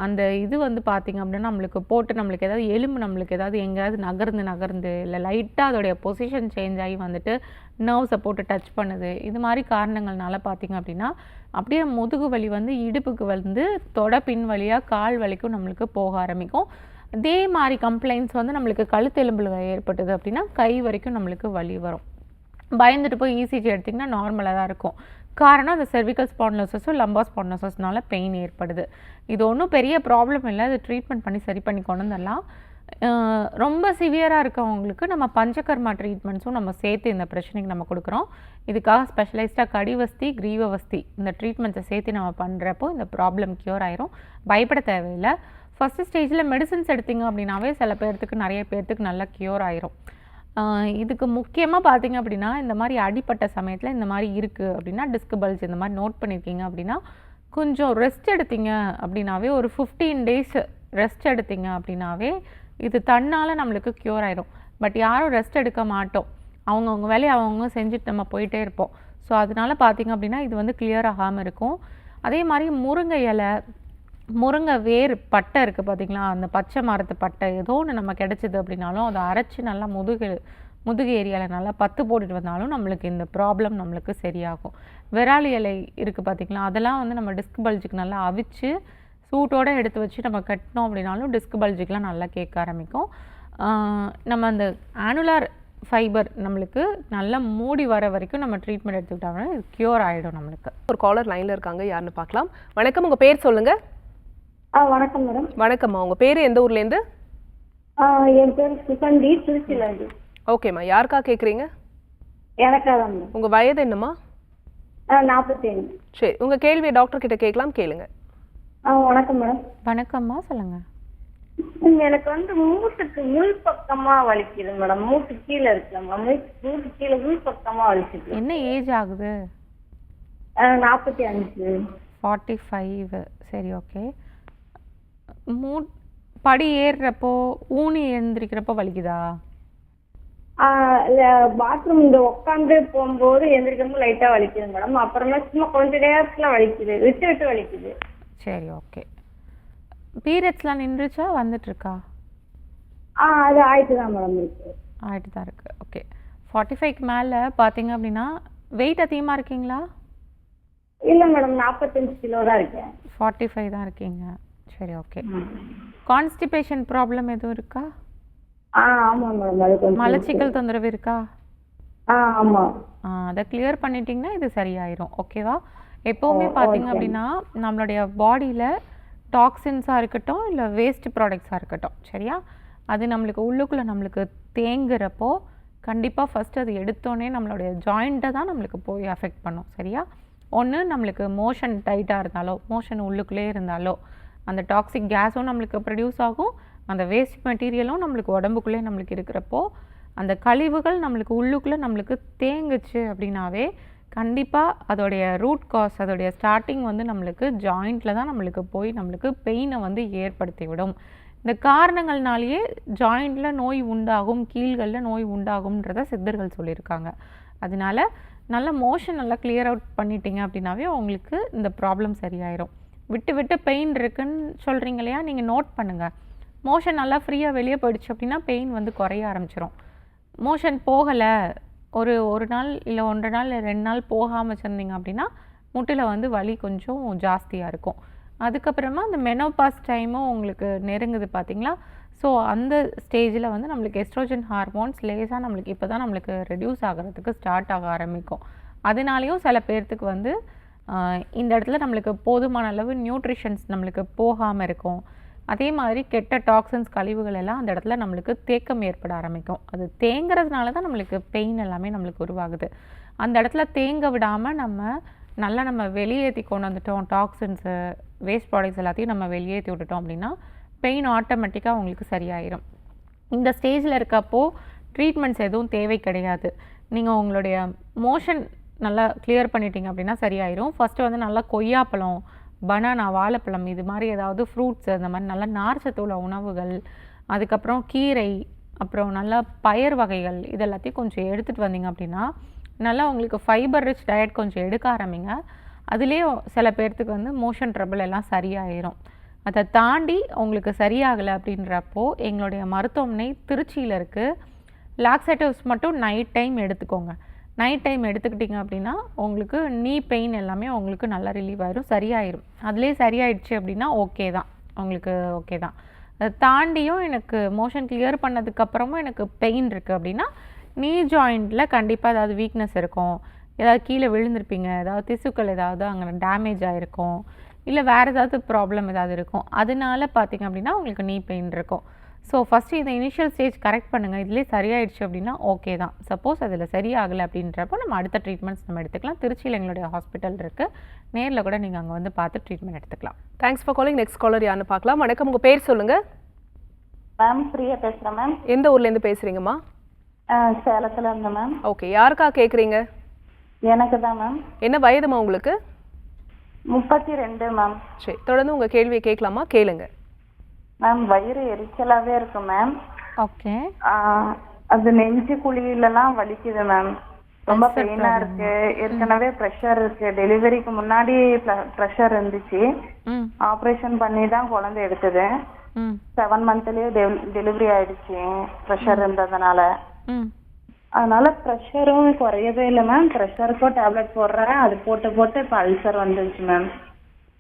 அந்த இது வந்து பார்த்திங்க அப்படின்னா நம்மளுக்கு போட்டு நம்மளுக்கு ஏதாவது எலும்பு நம்மளுக்கு ஏதாவது எங்கேயாவது நகர்ந்து இல்லை லைட்டாக அதோடைய பொசிஷன் சேஞ்ச் ஆகி வந்துட்டு நர்வ்ஸை போட்டு டச் பண்ணுது. இது மாதிரி காரணங்கள்னால பார்த்திங்க அப்படின்னா அப்படியே முதுகு வலி வந்து இடுப்புக்கு வந்து தொடை பின் வழியாக கால் வலிக்கும் நம்மளுக்கு போக ஆரம்பிக்கும். இதே மாதிரி கம்ப்ளைண்ட்ஸ் வந்து நம்மளுக்கு கழுத்தெலும்பில் ஏற்பட்டது அப்படின்னா கை வரைக்கும் நம்மளுக்கு வலி வரும். பயந்துட்டு போய் இசிஜி எடுத்திங்கன்னா நார்மலாக தான் இருக்கும். காரணம் அந்த செர்விக்கல் ஸ்பான்லோசிஸும் லம்பர் ஸ்பான்லோசிஸ்னால பெயின் ஏற்படுது. இது ஒன்றும் பெரிய ப்ராப்ளம் இல்லை, அது ட்ரீட்மெண்ட் பண்ணி சரி பண்ணி கொண்டு வந்துடலாம். ரொம்ப சிவியராக இருக்கவங்களுக்கு நம்ம பஞ்சகர்மா ட்ரீட்மெண்ட்ஸும் நம்ம சேர்த்து இந்த பிரச்சனைக்கு நம்ம கொடுக்குறோம். இதுக்காக ஸ்பெஷலைஸ்டாக கடிவஸ்தி கிரீவவஸ்தி இந்த ட்ரீட்மெண்ட்ஸை சேர்த்து நம்ம பண்ணுறப்போ இந்த ப்ராப்ளம் க்யூர் ஆயிரும். பயப்பட தேவையில்லை. ஃபஸ்ட்டு ஸ்டேஜில் மெடிசின்ஸ் எடுத்திங்க அப்படின்னாவே சில பேர்த்துக்கு நிறைய பேர்த்துக்கு நல்லா க்யூர் ஆயிரும். இதுக்கு முக்கியமாக பார்த்திங்க அப்படின்னா இந்த மாதிரி அடிப்பட்ட சமயத்தில் இந்த மாதிரி இருக்குது அப்படின்னா டிஸ்க் பல்ஜ் இந்த மாதிரி நோட் பண்ணியிருக்கீங்க அப்படின்னா கொஞ்சம் ரெஸ்ட் எடுத்தீங்க அப்படின்னாவே ஒரு 15 days ரெஸ்ட் எடுத்தீங்க அப்படின்னாவே இது தன்னால் நம்மளுக்கு க்யூர் ஆயிரும். பட் யாரும் ரெஸ்ட் எடுக்க மாட்டோம், அவங்கவுங்க வேலையை அவங்கவுங்க செஞ்சுட்டு நம்ம போயிட்டே இருப்போம். ஸோ அதனால பார்த்திங்க அப்படின்னா இது வந்து கிளியர் ஆகாமல் இருக்கும். அதே மாதிரி முருங்கை இலை, முருங்கை வேர் பட்டை இருக்குது பார்த்திங்களா, அந்த பச்சை மரத்து பட்டை ஏதோ ஒன்று நம்ம கிடச்சிது அப்படின்னாலும் அதை அரைச்சி நல்லா முதுகு ஏரியாவில் நல்லா பத்து போட்டுட்டு வந்தாலும் நம்மளுக்கு இந்த ப்ராப்ளம் நம்மளுக்கு சரியாகும். விராலி இலை இருக்குது பார்த்திங்களா, அதெல்லாம் வந்து நம்ம டிஸ்க் பல்ஜுக்கு நல்லா அவிச்சு சூட்டோடு எடுத்து வச்சு நம்ம கட்டினோம் அப்படின்னாலும் டிஸ்க் பல்ஜுக்கெலாம் நல்லா கேட்க ஆரம்பிக்கும். நம்ம அந்த ஆனுலார் ஃபைபர் நம்மளுக்கு நல்லா மூடி வர வரைக்கும் நம்ம ட்ரீட்மெண்ட் எடுத்துக்கிட்டோம்னா இது க்யூர் ஆகிடும் நம்மளுக்கு. ஒரு காலர் லைனில் இருக்காங்க, யாருன்னு பார்க்கலாம். வணக்கம், உங்கள் பேர் சொல்லுங்கள். வணக்கம் மேடம். வணக்கம்மா, உங்கள் பேர் எந்த ஊர்லேருந்து? என் பேர் சுகந்தி, திருச்சியிலேருந்து. ஓகேம்மா, யாருக்கா கேட்குறீங்க? எனக்காக தான் மேடம். உங்கள் வயது என்னம்மா? 45. சரி, உங்கள் கேள்வியை டாக்டர் கிட்ட கேட்கலாம், கேளுங்க. வணக்கம் மேடம். வணக்கம்மா, சொல்லுங்கள். எனக்கு வந்து மூட்டுக்கு முள் பக்கமா வலிக்குது மேடம். மூட்டு கீழே இருக்குல்ல மேடம், மூட்டு கீழே உள் பக்கமா வலிக்குது. என்ன ஏஜ் ஆகுது? 45. 45. சரி, ஓகே. படி ஏறுறப்போ ஊனி எழுந்திருக்கிறப்போ வலிக்குதா? பாத்ரூம் இந்த உட்காந்து போகும்போது எந்திரிக்கும்போது லைட்டா வலிக்குது மேடம். அப்புறமா சும்மா கொஞ்ச நேரத்துல வலிக்குது, விட்டு விட்டு வலிக்குது. சரி, ஓகே. பீரியட்ஸ்லாம் நின்றுச்சா, வந்துட்டு இருக்கா? அது ஆயிட்டு தான் மேடம் இருக்கு. ஆகிட்டு தான் இருக்குது. ஓகே. 45க்கு மேலே பார்த்தீங்க அப்படின்னா வெயிட் அதிகமாக இருக்கீங்களா? இல்ல மேடம், 45 கிலோ தான் இருக்கேன். 45 தான் இருக்கீங்க. சரி, ஓகே. கான்ஸ்டிபேஷன் ப்ராப்ளம் எதுவும் இருக்கா? ஆமா மேடம், அது கொஞ்சம் மலச்சிக்கல் தொந்தரவு இருக்கா? ஆமா. அதை கிளியர் பண்ணிட்டீங்கன்னா இது சரியாயிரும். ஓகேவா? எப்போவுமே பார்த்தீங்க அப்படின்னா நம்மளுடைய பாடியில் டாக்ஸின்ஸாக இருக்கட்டும் இல்லை வேஸ்ட் ப்ராடக்ட்ஸாக இருக்கட்டும், சரியா, அது நம்மளுக்கு உள்ளுக்குள்ளே நம்மளுக்கு தேங்குறப்போ கண்டிப்பாக ஃபஸ்ட்டு அது எடுத்தோடனே நம்மளுடைய ஜாயிண்ட்டை தான் நம்மளுக்கு போய் அஃபெக்ட் பண்ணும். சரியா? ஒன்று நம்மளுக்கு மோஷன் டைட்டாக இருந்தாலோ, மோஷன் உள்ளுக்குள்ளே இருந்தாலோ அந்த டாக்ஸிக் கேஸும் நம்மளுக்கு ப்ரொடியூஸ் ஆகும், அந்த வேஸ்ட் மெட்டீரியலும் நம்மளுக்கு உடம்புக்குள்ளே நம்மளுக்கு இருக்கிறப்போ அந்த கழிவுகள் நம்மளுக்கு உள்ளுக்குள்ளே நம்மளுக்கு தேங்குச்சு அப்படின்னாவே கண்டிப்பாக அதோடைய ரூட் காஸ், அதோடைய ஸ்டார்டிங் வந்து நம்மளுக்கு ஜாயிண்ட்டில் தான் நம்மளுக்கு போய் நம்மளுக்கு பெயினை வந்து ஏற்படுத்தி விடும். இந்த காரணங்கள்னாலேயே ஜாயிண்டில் நோய் உண்டாகும், கீழ்களில் நோய் உண்டாகும்ன்றத சித்தர்கள் சொல்லியிருக்காங்க. அதனால நல்ல மோஷன் நல்லா கிளியர் அவுட் பண்ணிட்டீங்க அப்படின்னாவே உங்களுக்கு இந்த ப்ராப்ளம் சரியாயிரும். விட்டு விட்டு பெயின் இருக்குன்னு சொல்கிறீங்க இல்லையா, நீங்கள் நோட் பண்ணுங்கள். மோஷன் நல்லா ஃப்ரீயாக வெளியே போயிடுச்சு அப்படின்னா பெயின் வந்து குறைய ஆரம்பிச்சிடும். மோஷன் போகலை, ஒரு நாள் இல்லை 1.5 நாள் இல்லை 2 நாள் போகாமல் வச்சுருந்தீங்க அப்படின்னா முட்டில் வந்து வலி கொஞ்சம் ஜாஸ்தியாக இருக்கும். அதுக்கப்புறமா அந்த மெனோபாஸ் டைமும் உங்களுக்கு நெருங்குது பார்த்தீங்களா. ஸோ அந்த ஸ்டேஜில் வந்து நம்மளுக்கு எஸ்ட்ரோஜன் ஹார்மோன்ஸ் லேசாக நம்மளுக்கு இப்போ தான் நம்மளுக்கு ரெடியூஸ் ஆகிறதுக்கு ஸ்டார்ட் ஆக ஆரம்பிக்கும். அதனாலேயும் சில பேர்த்துக்கு வந்து இந்த இடத்துல நம்மளுக்கு போதுமான அளவு நியூட்ரிஷன்ஸ் நம்மளுக்கு போகாமல் இருக்கும். அதே மாதிரி கெட்ட டாக்ஸின்ஸ் கழிவுகள் எல்லாம் அந்த இடத்துல நம்மளுக்கு தேக்கம் ஏற்பட ஆரம்பிக்கும். அது தேங்கிறதுனால தான் நம்மளுக்கு பெயின் எல்லாமே நம்மளுக்கு உருவாகுது. அந்த இடத்துல தேங்க விடாமல் நம்ம வெளியேற்றி கொண்டு வந்துட்டோம், டாக்ஸின்ஸு வேஸ்ட் ப்ராடக்ட்ஸ் எல்லாத்தையும் நம்ம வெளியேற்றி விட்டுட்டோம் அப்படின்னா பெயின் ஆட்டோமேட்டிக்காக உங்களுக்கு சரியாயிடும். இந்த ஸ்டேஜில் இருக்கப்போ ட்ரீட்மெண்ட்ஸ் எதுவும் தேவை கிடையாது. நீங்கள் உங்களுடைய மோஷன் நல்லா கிளியர் பண்ணிட்டீங்க அப்படின்னா சரியாயிரும். ஃபஸ்ட்டு வந்து நல்லா கொய்யாப்பழம், பனானா, வாழைப்பழம், இது மாதிரி ஏதாவது ஃப்ரூட்ஸ், அந்த மாதிரி நல்லா நார்ச்சத்து உள்ள உணவுகள், அதுக்கப்புறம் கீரை, அப்புறம் நல்லா பயர் வகைகள், இது எல்லாத்தையும் கொஞ்சம் எடுத்துகிட்டு வந்தீங்க அப்படின்னா நல்லா உங்களுக்கு ஃபைபர் ரிச் டயட் கொஞ்சம் எடுக்க ஆரம்பிங்க. அதுலேயே சில பேர்த்துக்கு வந்து மோஷன் ட்ரபிள் எல்லாம் சரியாயிரும். அதை தாண்டி உங்களுக்கு சரியாகலை அப்படின்றப்போ எங்களுடைய மருத்துவமனை திருச்சியில் இருக்குது. லாக்ஸேட்டிவ்ஸ் மட்டும் நைட் டைம் எடுத்துக்கோங்க. நைட் டைம் எடுத்துக்கிட்டிங்க அப்படின்னா உங்களுக்கு நீ பெயின் எல்லாமே உங்களுக்கு நல்லா ரிலீவ் ஆயிரும், சரியாயிரும். அதுலேயே சரியாயிடுச்சு அப்படின்னா ஓகே தான், உங்களுக்கு ஓகே தான். அதை தாண்டியும் எனக்கு மோஷன் கிளியர் பண்ணதுக்கப்புறமும் எனக்கு பெயின் இருக்குது அப்படின்னா நீ ஜாயிண்டில் கண்டிப்பாக ஏதாவது வீக்னஸ் இருக்கும், ஏதாவது கீழே விழுந்திருப்பீங்க, ஏதாவது திசுக்கள் ஏதாவது அங்கே டேமேஜ் ஆகிருக்கும், இல்லை வேறு ஏதாவது ப்ராப்ளம் ஏதாவது இருக்கும். அதனால பார்த்திங்க அப்படின்னா உங்களுக்கு நீ பெயின் இருக்கும். ஸோ ஃபஸ்ட்டு இந்த இனிஷியல் ஸ்டேஜ் கரெக்ட் பண்ணுங்கள். இதிலே சரியாயிடுச்சு அப்படின்னா ஓகே தான். சப்போஸ் அதில் சரியாகலை அப்படின்றப்போ நம்ம அடுத்த ட்ரீட்மெண்ட்ஸ் நம்ம எடுத்துக்கலாம். திருச்சியில் எங்களுடைய ஹாஸ்பிட்டல் இருக்குது, நேரில் கூட நீங்கள் அங்கே வந்து பார்த்து ட்ரீட்மெண்ட் எடுத்துக்கலாம். Thanks for calling. Next caller யாருன்னு பார்க்கலாம். வணக்கம், உங்கள் பேர் சொல்லுங்கள். மேம் பிரியா பேசுகிறேன் மேம். எந்த ஊர்லேருந்து பேசுகிறீங்கம்மா? சேலத்தில் இருந்து மேம். ஓகே, யாருக்கா கேட்குறீங்க? எனக்கு தான் மேம். என்ன வயதுமா உங்களுக்கு? 32 மேம். சரி, தொடர்ந்து உங்கள் கேள்வியை கேட்கலாமா? கேளுங்க மேம். வயிறு எரிச்சலாகவே இருக்கு மேம். ஓகே. அது நெஞ்சு குழியிலலாம் வலிக்குது மேம், ரொம்ப பெயினா இருக்கு. ஏற்கனவே ப்ரெஷர் இருக்கு, டெலிவரிக்கு முன்னாடி ப்ரெஷர் இருந்துச்சு. ஆப்ரேஷன் பண்ணி தான் குழந்தை எடுத்தது. 7 மந்த்லயே டெலிவரி ஆயிடுச்சு ப்ரெஷர் இருந்ததுனால. அதனால ப்ரெஷரும் குறையவே இல்லை மேம். ப்ரெஷருக்கும் டேப்லெட் போடுறேன், அது போட்டு போட்டு இப்போ அல்சர் வந்துருச்சு மேம்.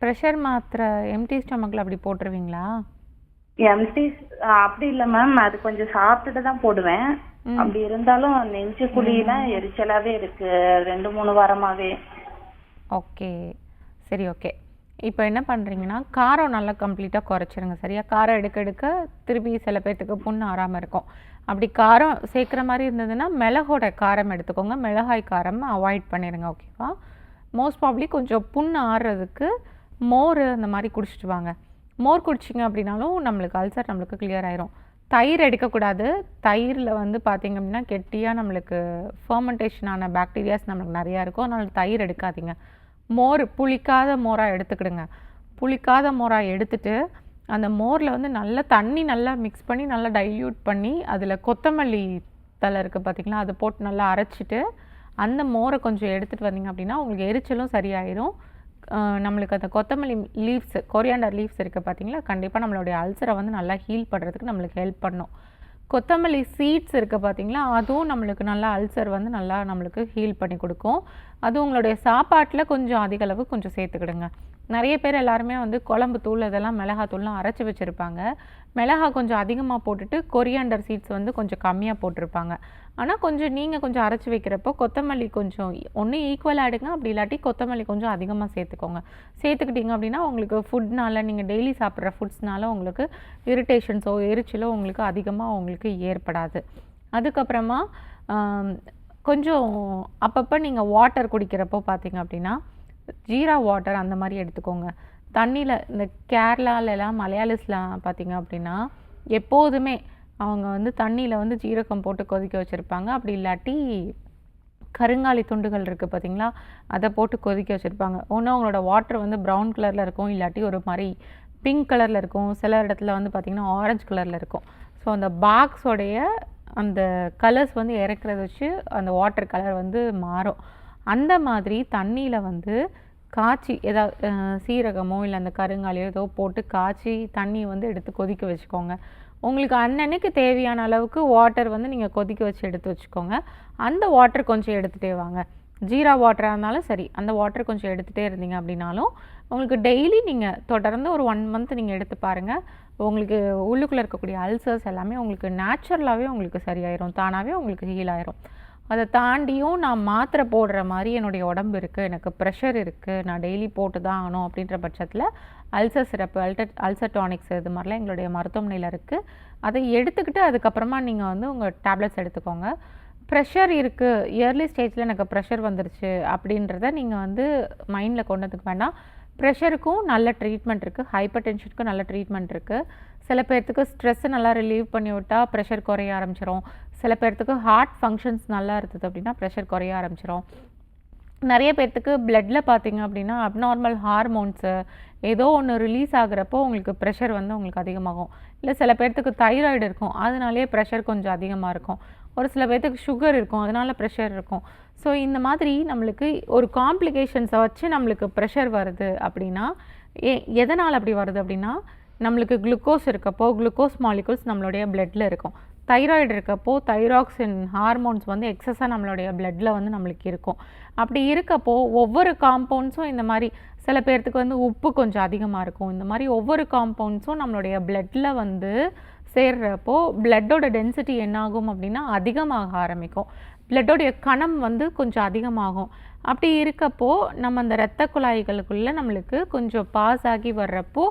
ப்ரெஷர் மாத்திரை எம்டி ஸ்டொமக்கில் அப்படி போட்டுருவீங்களா? எம்டி அப்படி இல்ல மேம், அது கொஞ்சம் சாப்பிட்டுட்டு தான் போடுவேன். அப்படி இருந்தாலும் நெஞ்சு குழியெல்லாம் எரிச்சலாவே இருக்கு 2-3 வாரமாவே. ஓகே, சரி, ஓகே. இப்போ என்ன பண்ணுறீங்கன்னா, காரம் நல்லா கம்ப்ளீட்டாக குறைச்சிருங்க, சரியா? காரம் எடுக்க எடுக்க திருப்பி சில பேர்த்துக்கு புண்ணு ஆறாமல் இருக்கும். அப்படி காரம் சேர்க்குற மாதிரி இருந்ததுன்னா மிளகோட காரம் எடுத்துக்கோங்க, மிளகாய் காரம் அவாய்ட் பண்ணிடுங்க, ஓகேவா? மோஸ்ட் ப்ராப்ளி கொஞ்சம் புண்ணு ஆறுறதுக்கு மோர் அந்த மாதிரி குடிச்சிட்டு வாங்க. மோர் குடிச்சிங்க அப்படின்னாலும் நம்மளுக்கு அல்சர் நம்மளுக்கு கிளியர் ஆயிரும். தயிர் எடுக்கக்கூடாது. தயிரில் வந்து பார்த்திங்க அப்படின்னா கெட்டியாக நம்மளுக்கு ஃபர்மெண்டேஷனான பாக்டீரியாஸ் நம்மளுக்கு நிறையா இருக்கும். அதனால் தயிர் எடுக்காதீங்க. மோர் புளிக்காத மோராக எடுத்துக்கிடுங்க. புளிக்காத மோராக எடுத்துட்டு அந்த மோரில் வந்து நல்லா தண்ணி நல்லா மிக்ஸ் பண்ணி நல்லா டைல்யூட் பண்ணி அதில் கொத்தமல்லி தழை இருக்குது பார்த்திங்களா, அதை போட்டு நல்லா அரைச்சிட்டு அந்த மோரை கொஞ்சம் எடுத்துகிட்டு வந்தீங்க அப்படின்னா உங்களுக்கு எரிச்சலும் சரியாயிரும். நம்மளுக்கு அந்த கொத்தமல்லி லீவ்ஸ், கொரியாண்டர் லீவ்ஸ் இருக்குது பார்த்தீங்களா, கண்டிப்பாக நம்மளுடைய அல்சரை வந்து நல்லா ஹீல் பண்ணுறதுக்கு நம்மளுக்கு ஹெல்ப் பண்ணும். கொத்தமல்லி சீட்ஸ் இருக்குது பார்த்தீங்களா, அதுவும் நம்மளுக்கு நல்லா அல்சர் வந்து நல்லா நம்மளுக்கு ஹீல் பண்ணி கொடுக்கும். அதுவும் உங்களுடைய சாப்பாட்டில் கொஞ்சம் அதிக அளவு கொஞ்சம் சேர்த்துக்கிடுங்க. நிறைய பேர் எல்லாருமே வந்து குழம்பு தூள் இதெல்லாம் மிளகாத்தூள்லாம் அரைச்சி வச்சுருப்பாங்க. மிளகா கொஞ்சம் அதிகமாக போட்டுட்டு கொரியாண்டர் சீட்ஸ் வந்து கொஞ்சம் கம்மியாக போட்டிருப்பாங்க. ஆனால் கொஞ்சம் நீங்கள் கொஞ்சம் அரைச்சி வைக்கிறப்போ கொத்தமல்லி கொஞ்சம் ஒன்று ஈக்குவலாக எடுங்க, அப்படி இல்லாட்டி கொத்தமல்லி கொஞ்சம் அதிகமாக சேர்த்துக்கோங்க. சேர்த்துக்கிட்டிங்க அப்படின்னா உங்களுக்கு ஃபுட்னால, நீங்கள் டெய்லி சாப்பிட்ற ஃபுட்ஸ்னால உங்களுக்கு இரிட்டேஷன்ஸோ எரிச்சலோ உங்களுக்கு அதிகமாக உங்களுக்கு ஏற்படாது. அதுக்கப்புறமா கொஞ்சம் அப்பப்போ நீங்கள் வாட்டர் குடிக்கிறப்போ பார்த்தீங்க அப்படின்னா ஜீரா வாட்டர் அந்த மாதிரி எடுத்துக்கோங்க. தண்ணியில் இந்த கேரளாலெலாம் மலையாளிஸ்லாம் பார்த்திங்க அப்படின்னா எப்போதுமே அவங்க வந்து தண்ணியில் வந்து ஜீரகம் போட்டு கொதிக்க வச்சுருப்பாங்க. அப்படி இல்லாட்டி கருங்காலி துண்டுகள் இருக்குது பார்த்திங்களா, அதை போட்டு கொதிக்க வச்சுருப்பாங்க. ஒன்று அவங்களோட வாட்டர் வந்து ப்ரௌன் கலரில் இருக்கும், இல்லாட்டி ஒரு மாதிரி பிங்க் கலரில் இருக்கும், சில இடத்துல வந்து பார்த்திங்கன்னா ஆரஞ்சு கலரில் இருக்கும். ஸோ அந்த பாக்ஸோடைய அந்த கலர்ஸ் வந்து இறக்குறத வச்சு அந்த வாட்டர் கலர் வந்து மாறும். அந்த மாதிரி தண்ணியில் வந்து காய்ச்சி ஏதாவது சீரகமோ இல்லை அந்த கருங்காலியோ ஏதோ போட்டு காய்ச்சி தண்ணியை வந்து எடுத்து கொதிக்க வச்சுக்கோங்க. உங்களுக்கு அன்னன்னைக்கு தேவையான அளவுக்கு வாட்டர் வந்து நீங்கள் கொதிக்க வச்சு எடுத்து வச்சுக்கோங்க. அந்த வாட்டர் கொஞ்சம் எடுத்துகிட்டே வாங்க. ஜீரா வாட்டராக இருந்தாலும் சரி, அந்த வாட்டர் கொஞ்சம் எடுத்துகிட்டே இருந்தீங்க அப்படின்னாலும் உங்களுக்கு டெய்லி நீங்கள் தொடர்ந்து ஒரு 1 மந்த் நீங்கள் எடுத்து பாருங்கள். உங்களுக்கு உள்ளுக்குள்ளே இருக்கக்கூடிய அல்சர்ஸ் எல்லாமே உங்களுக்கு நேச்சுரலாகவே உங்களுக்கு சரியாயிரும், தானாகவே உங்களுக்கு ஹீல் ஆயிரும். அதை தாண்டியும் நான் மாத்திரை போடுற மாதிரி என்னுடைய உடம்பு இருக்குது, எனக்கு ப்ரெஷர் இருக்குது, நான் டெய்லி போட்டு தான் ஆகணும் அப்படின்ற பட்சத்தில் அல்சர் சிரப்பு, அல்சர் டானிக்ஸ் இது மாதிரிலாம் எங்களுடைய மருத்துவமனையில் இருக்குது. அதை எடுத்துக்கிட்டு அதுக்கப்புறமா நீங்கள் வந்து உங்கள் டேப்லெட்ஸ் எடுத்துக்கோங்க. ப்ரெஷர் இருக்குது, இயர்லி ஸ்டேஜில் எனக்கு ப்ரெஷர் வந்துருச்சு அப்படின்றத நீங்கள் வந்து மைண்டில் கொண்டு வந்துக்க வேண்டாம். ப்ரெஷருக்கும் நல்ல ட்ரீட்மெண்ட் இருக்குது, ஹைப்பர் டென்ஷனுக்கும் நல்ல ட்ரீட்மெண்ட் இருக்குது. சில பேர்த்துக்கு ஸ்ட்ரெஸ்ஸை நல்லா ரிலீவ் பண்ணி விட்டால் ப்ரெஷர் குறைய ஆரம்பிச்சிடும். சில பேர்த்துக்கு ஹார்ட் ஃபங்க்ஷன்ஸ் நல்லா இருந்தது அப்படின்னா ப்ரெஷர் குறைய ஆரம்பிச்சிடும். நிறைய பேர்த்துக்கு பிளட்டில் பார்த்தீங்க அப்படின்னா அப்நார்மல் ஹார்மோன்ஸு ஏதோ ஒன்று ரிலீஸ் ஆகுறப்போ உங்களுக்கு ப்ரெஷர் வந்து உங்களுக்கு அதிகமாகும். இல்லை சில பேர்த்துக்கு தைராய்டு இருக்கும், அதனாலே ப்ரெஷர் கொஞ்சம் அதிகமாக இருக்கும். ஒரு சில பேர்த்துக்கு சுகர் இருக்கும், அதனால ப்ரெஷர் இருக்கும். ஸோ இந்த மாதிரி நம்மளுக்கு ஒரு காம்ப்ளிகேஷன்ஸை வச்சு நம்மளுக்கு ப்ரெஷர் வருது அப்படின்னா எதனால் அப்படி வருது அப்படின்னா நம்மளுக்கு குளுக்கோஸ் இருக்கப்போ குளுக்கோஸ் மாலிகுல்ஸ் நம்மளுடைய பிளட்டில் இருக்கும். தைராய்டு இருக்கப்போ தைராக்சின் ஹார்மோன்ஸ் வந்து எக்ஸஸாக நம்மளுடைய பிளட்டில் வந்து நம்மளுக்கு இருக்கும். அப்படி இருக்கப்போ ஒவ்வொரு காம்பவுண்ட்ஸும் இந்த மாதிரி சில பேர்த்துக்கு வந்து உப்பு கொஞ்சம் அதிகமாக இருக்கும். இந்த மாதிரி ஒவ்வொரு காம்பவுண்ட்ஸும் நம்மளுடைய பிளட்டில் வந்து சேர்றப்போ பிளட்டோட டென்சிட்டி என்னாகும் அப்படின்னா அதிகமாக ஆரம்பிக்கும். பிளட்டோடைய கணம் வந்து கொஞ்சம் அதிகமாகும். அப்படி இருக்கப்போ நம்ம அந்த இரத்த குழாய்களுக்குள்ளே நம்மளுக்கு கொஞ்சம் பாஸ் ஆகி வர்றப்போ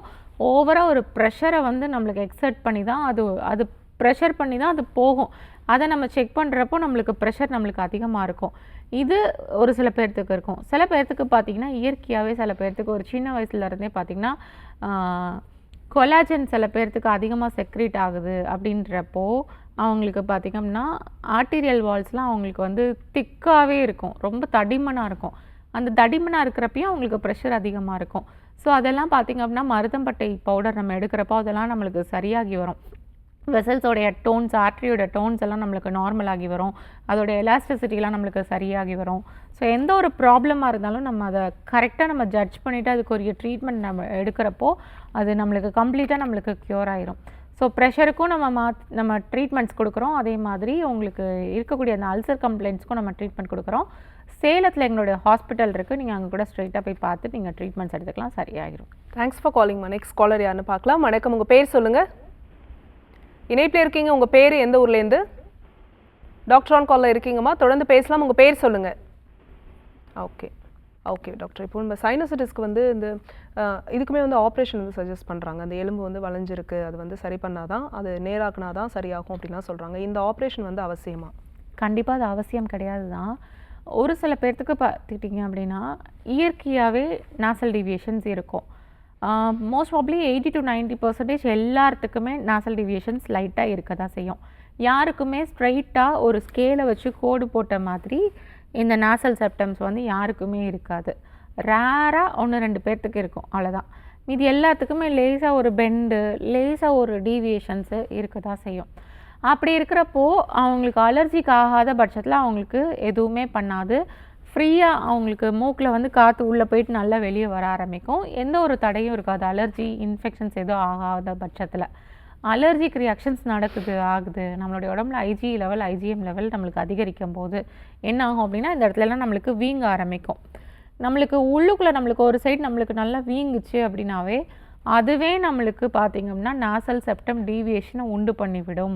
ஓவராக ஒரு ப்ரெஷரை வந்து நம்மளுக்கு எக்ஸர்ட் பண்ணி தான் அது ப்ரெஷர் பண்ணி தான் அது போகும். அதை நம்ம செக் பண்ணுறப்போ நம்மளுக்கு ப்ரெஷர் நம்மளுக்கு அதிகமாக இருக்கும். இது ஒரு சில பேர்த்துக்கு இருக்கும். சில பேர்த்துக்கு பார்த்திங்கன்னா இயற்கையாகவே சில பேர்த்துக்கு ஒரு சின்ன வயசுலேருந்தே பார்த்திங்கன்னா கொலாஜன் சில பேர்த்துக்கு அதிகமாக செக்ரீட் ஆகுது. அப்படின்றப்போ அவங்களுக்கு பார்த்திங்க அப்படின்னா ஆர்டீரியல் வால்ஸ்லாம் அவங்களுக்கு வந்து திக்காகவே இருக்கும், ரொம்ப தடிமனாக இருக்கும். அந்த தடிமனாக இருக்கிறப்பையும் அவங்களுக்கு ப்ரெஷர் அதிகமாக இருக்கும். ஸோ அதெல்லாம் பார்த்திங்க அப்படின்னா மருதம்பட்டை பவுடர் நம்ம எடுக்கிறப்போ அதெல்லாம் நம்மளுக்கு சரியாகி வரும். வெசல்ஸோடைய டோன்ஸ், ஆர்ட்ரியோட டோன்ஸ் எல்லாம் நம்மளுக்கு நார்மலாகி வரும். அதோடைய எலாஸ்டிசிட்டிலாம் நம்மளுக்கு சரியாகி வரும். ஸோ எந்த ஒரு ப்ராப்ளமாக இருந்தாலும் நம்ம அதை கரெக்டாக நம்ம ஜட்ஜ் பண்ணிவிட்டு அதுக்குரிய ட்ரீட்மெண்ட் நம்ம எடுக்கிறப்போ அது நம்மளுக்கு கம்ப்ளீட்டாக நம்மளுக்கு க்யூர் ஆயிரும். ஸோ ப்ரெஷருக்கும் நம்ம ட்ரீட்மெண்ட்ஸ் கொடுக்குறோம். அதே மாதிரி உங்களுக்கு இருக்கக்கூடிய அந்த அல்சர் கம்ப்ளைண்ட்ஸ்க்கும் நம்ம ட்ரீட்மெண்ட் கொடுக்குறோம். சேலத்தில் எங்களுடைய ஹாஸ்பிட்டல் இருக்குது. நீங்கள் அங்கே கூட ஸ்ட்ரெயிட்டாக போய் பார்த்து நீங்கள் ட்ரீட்மெண்ட்ஸ் எடுத்துக்கலாம், சரியாயிரும். தேங்க்ஸ் ஃபார் காலிங்மா. நெக்ஸ்ட் காலர் யாருன்னு பார்க்கலாம். வணக்கம், உங்கள் பேர் சொல்லுங்கள். இணைப்பில் இருக்கீங்க, உங்கள் பேர் எந்த ஊர்லேருந்து? டாக்டர் ஆன் காலில் இருக்கீங்கம்மா, தொடர்ந்து பேசலாம். உங்கள் பேர் சொல்லுங்கள். ஓகே ஓகே டாக்டர், இப்போ நம்ம சைனசைட்டிஸ்க்கு வந்து இந்த இதுக்குமே வந்து ஆப்ரேஷன் வந்து சஜஸ்ட் பண்ணுறாங்க. அந்த எலும்பு வந்து வளைஞ்சிருக்கு, அது வந்து சரி பண்ணாதான், அது நேராக்குனா தான் சரியாகும் அப்படின்லாம் சொல்கிறாங்க. இந்த ஆப்ரேஷன் வந்து அவசியமா? கண்டிப்பாக அது அவசியம் கிடையாது தான். ஒரு சில பேர்த்துக்கு பார்த்துக்கிட்டிங்க அப்படின்னா இயற்கையாகவே நாசல் டீவியேஷன்ஸ் இருக்கும். மோஸ்ட் ப்ராபப்லி 80 to 90% எல்லாத்துக்குமே நாசல் டீவியேஷன்ஸ் லைட்டாக இருக்க தான் செய்யும். யாருக்குமே ஸ்ட்ரைட்டாக ஒரு ஸ்கேலை வச்சு கோடு போட்ட மாதிரி இந்த நாசல் செப்டம்ஸ் வந்து யாருக்குமே இருக்காது. ரேராக 1-2 பேர்த்துக்கு இருக்கும், அவ்வளோதான். மீதி எல்லாத்துக்குமே லேசாக ஒரு பெண்டு, லேசாக ஒரு டீவியேஷன்ஸு இருக்க தான் செய்யும். அப்படி இருக்கிறப்போ அவங்களுக்கு அலர்ஜிக்கு ஆகாத பட்சத்தில் அவங்களுக்கு எதுவுமே பண்ணாது. ஃப்ரீயாக அவங்களுக்கு மூக்கில் வந்து காற்று உள்ளே போயிட்டு நல்லா வெளியே வர ஆரம்பிக்கும். எந்த ஒரு தடையும் இருக்காது. அலர்ஜி இன்ஃபெக்ஷன்ஸ் எதுவும் ஆகாத பட்சத்தில் அலர்ஜிக் ரியாக்ஷன்ஸ் ஆகுது. நம்மளுடைய உடம்புல ஐஜி லெவல், ஐஜிஎம் லெவல் நம்மளுக்கு அதிகரிக்கும் போது என்ன ஆகும் அப்படின்னா இந்த இடத்துலலாம் நம்மளுக்கு வீங்க ஆரம்பிக்கும். நம்மளுக்கு உள்ளுக்குள்ளே நம்மளுக்கு ஒரு சைடு நம்மளுக்கு நல்லா வீங்குச்சு அப்படின்னாவே அதுவே நம்மளுக்கு பார்த்திங்க அப்படின்னா நாசல் செப்டம் டீவியேஷனை உண்டு பண்ணிவிடும்.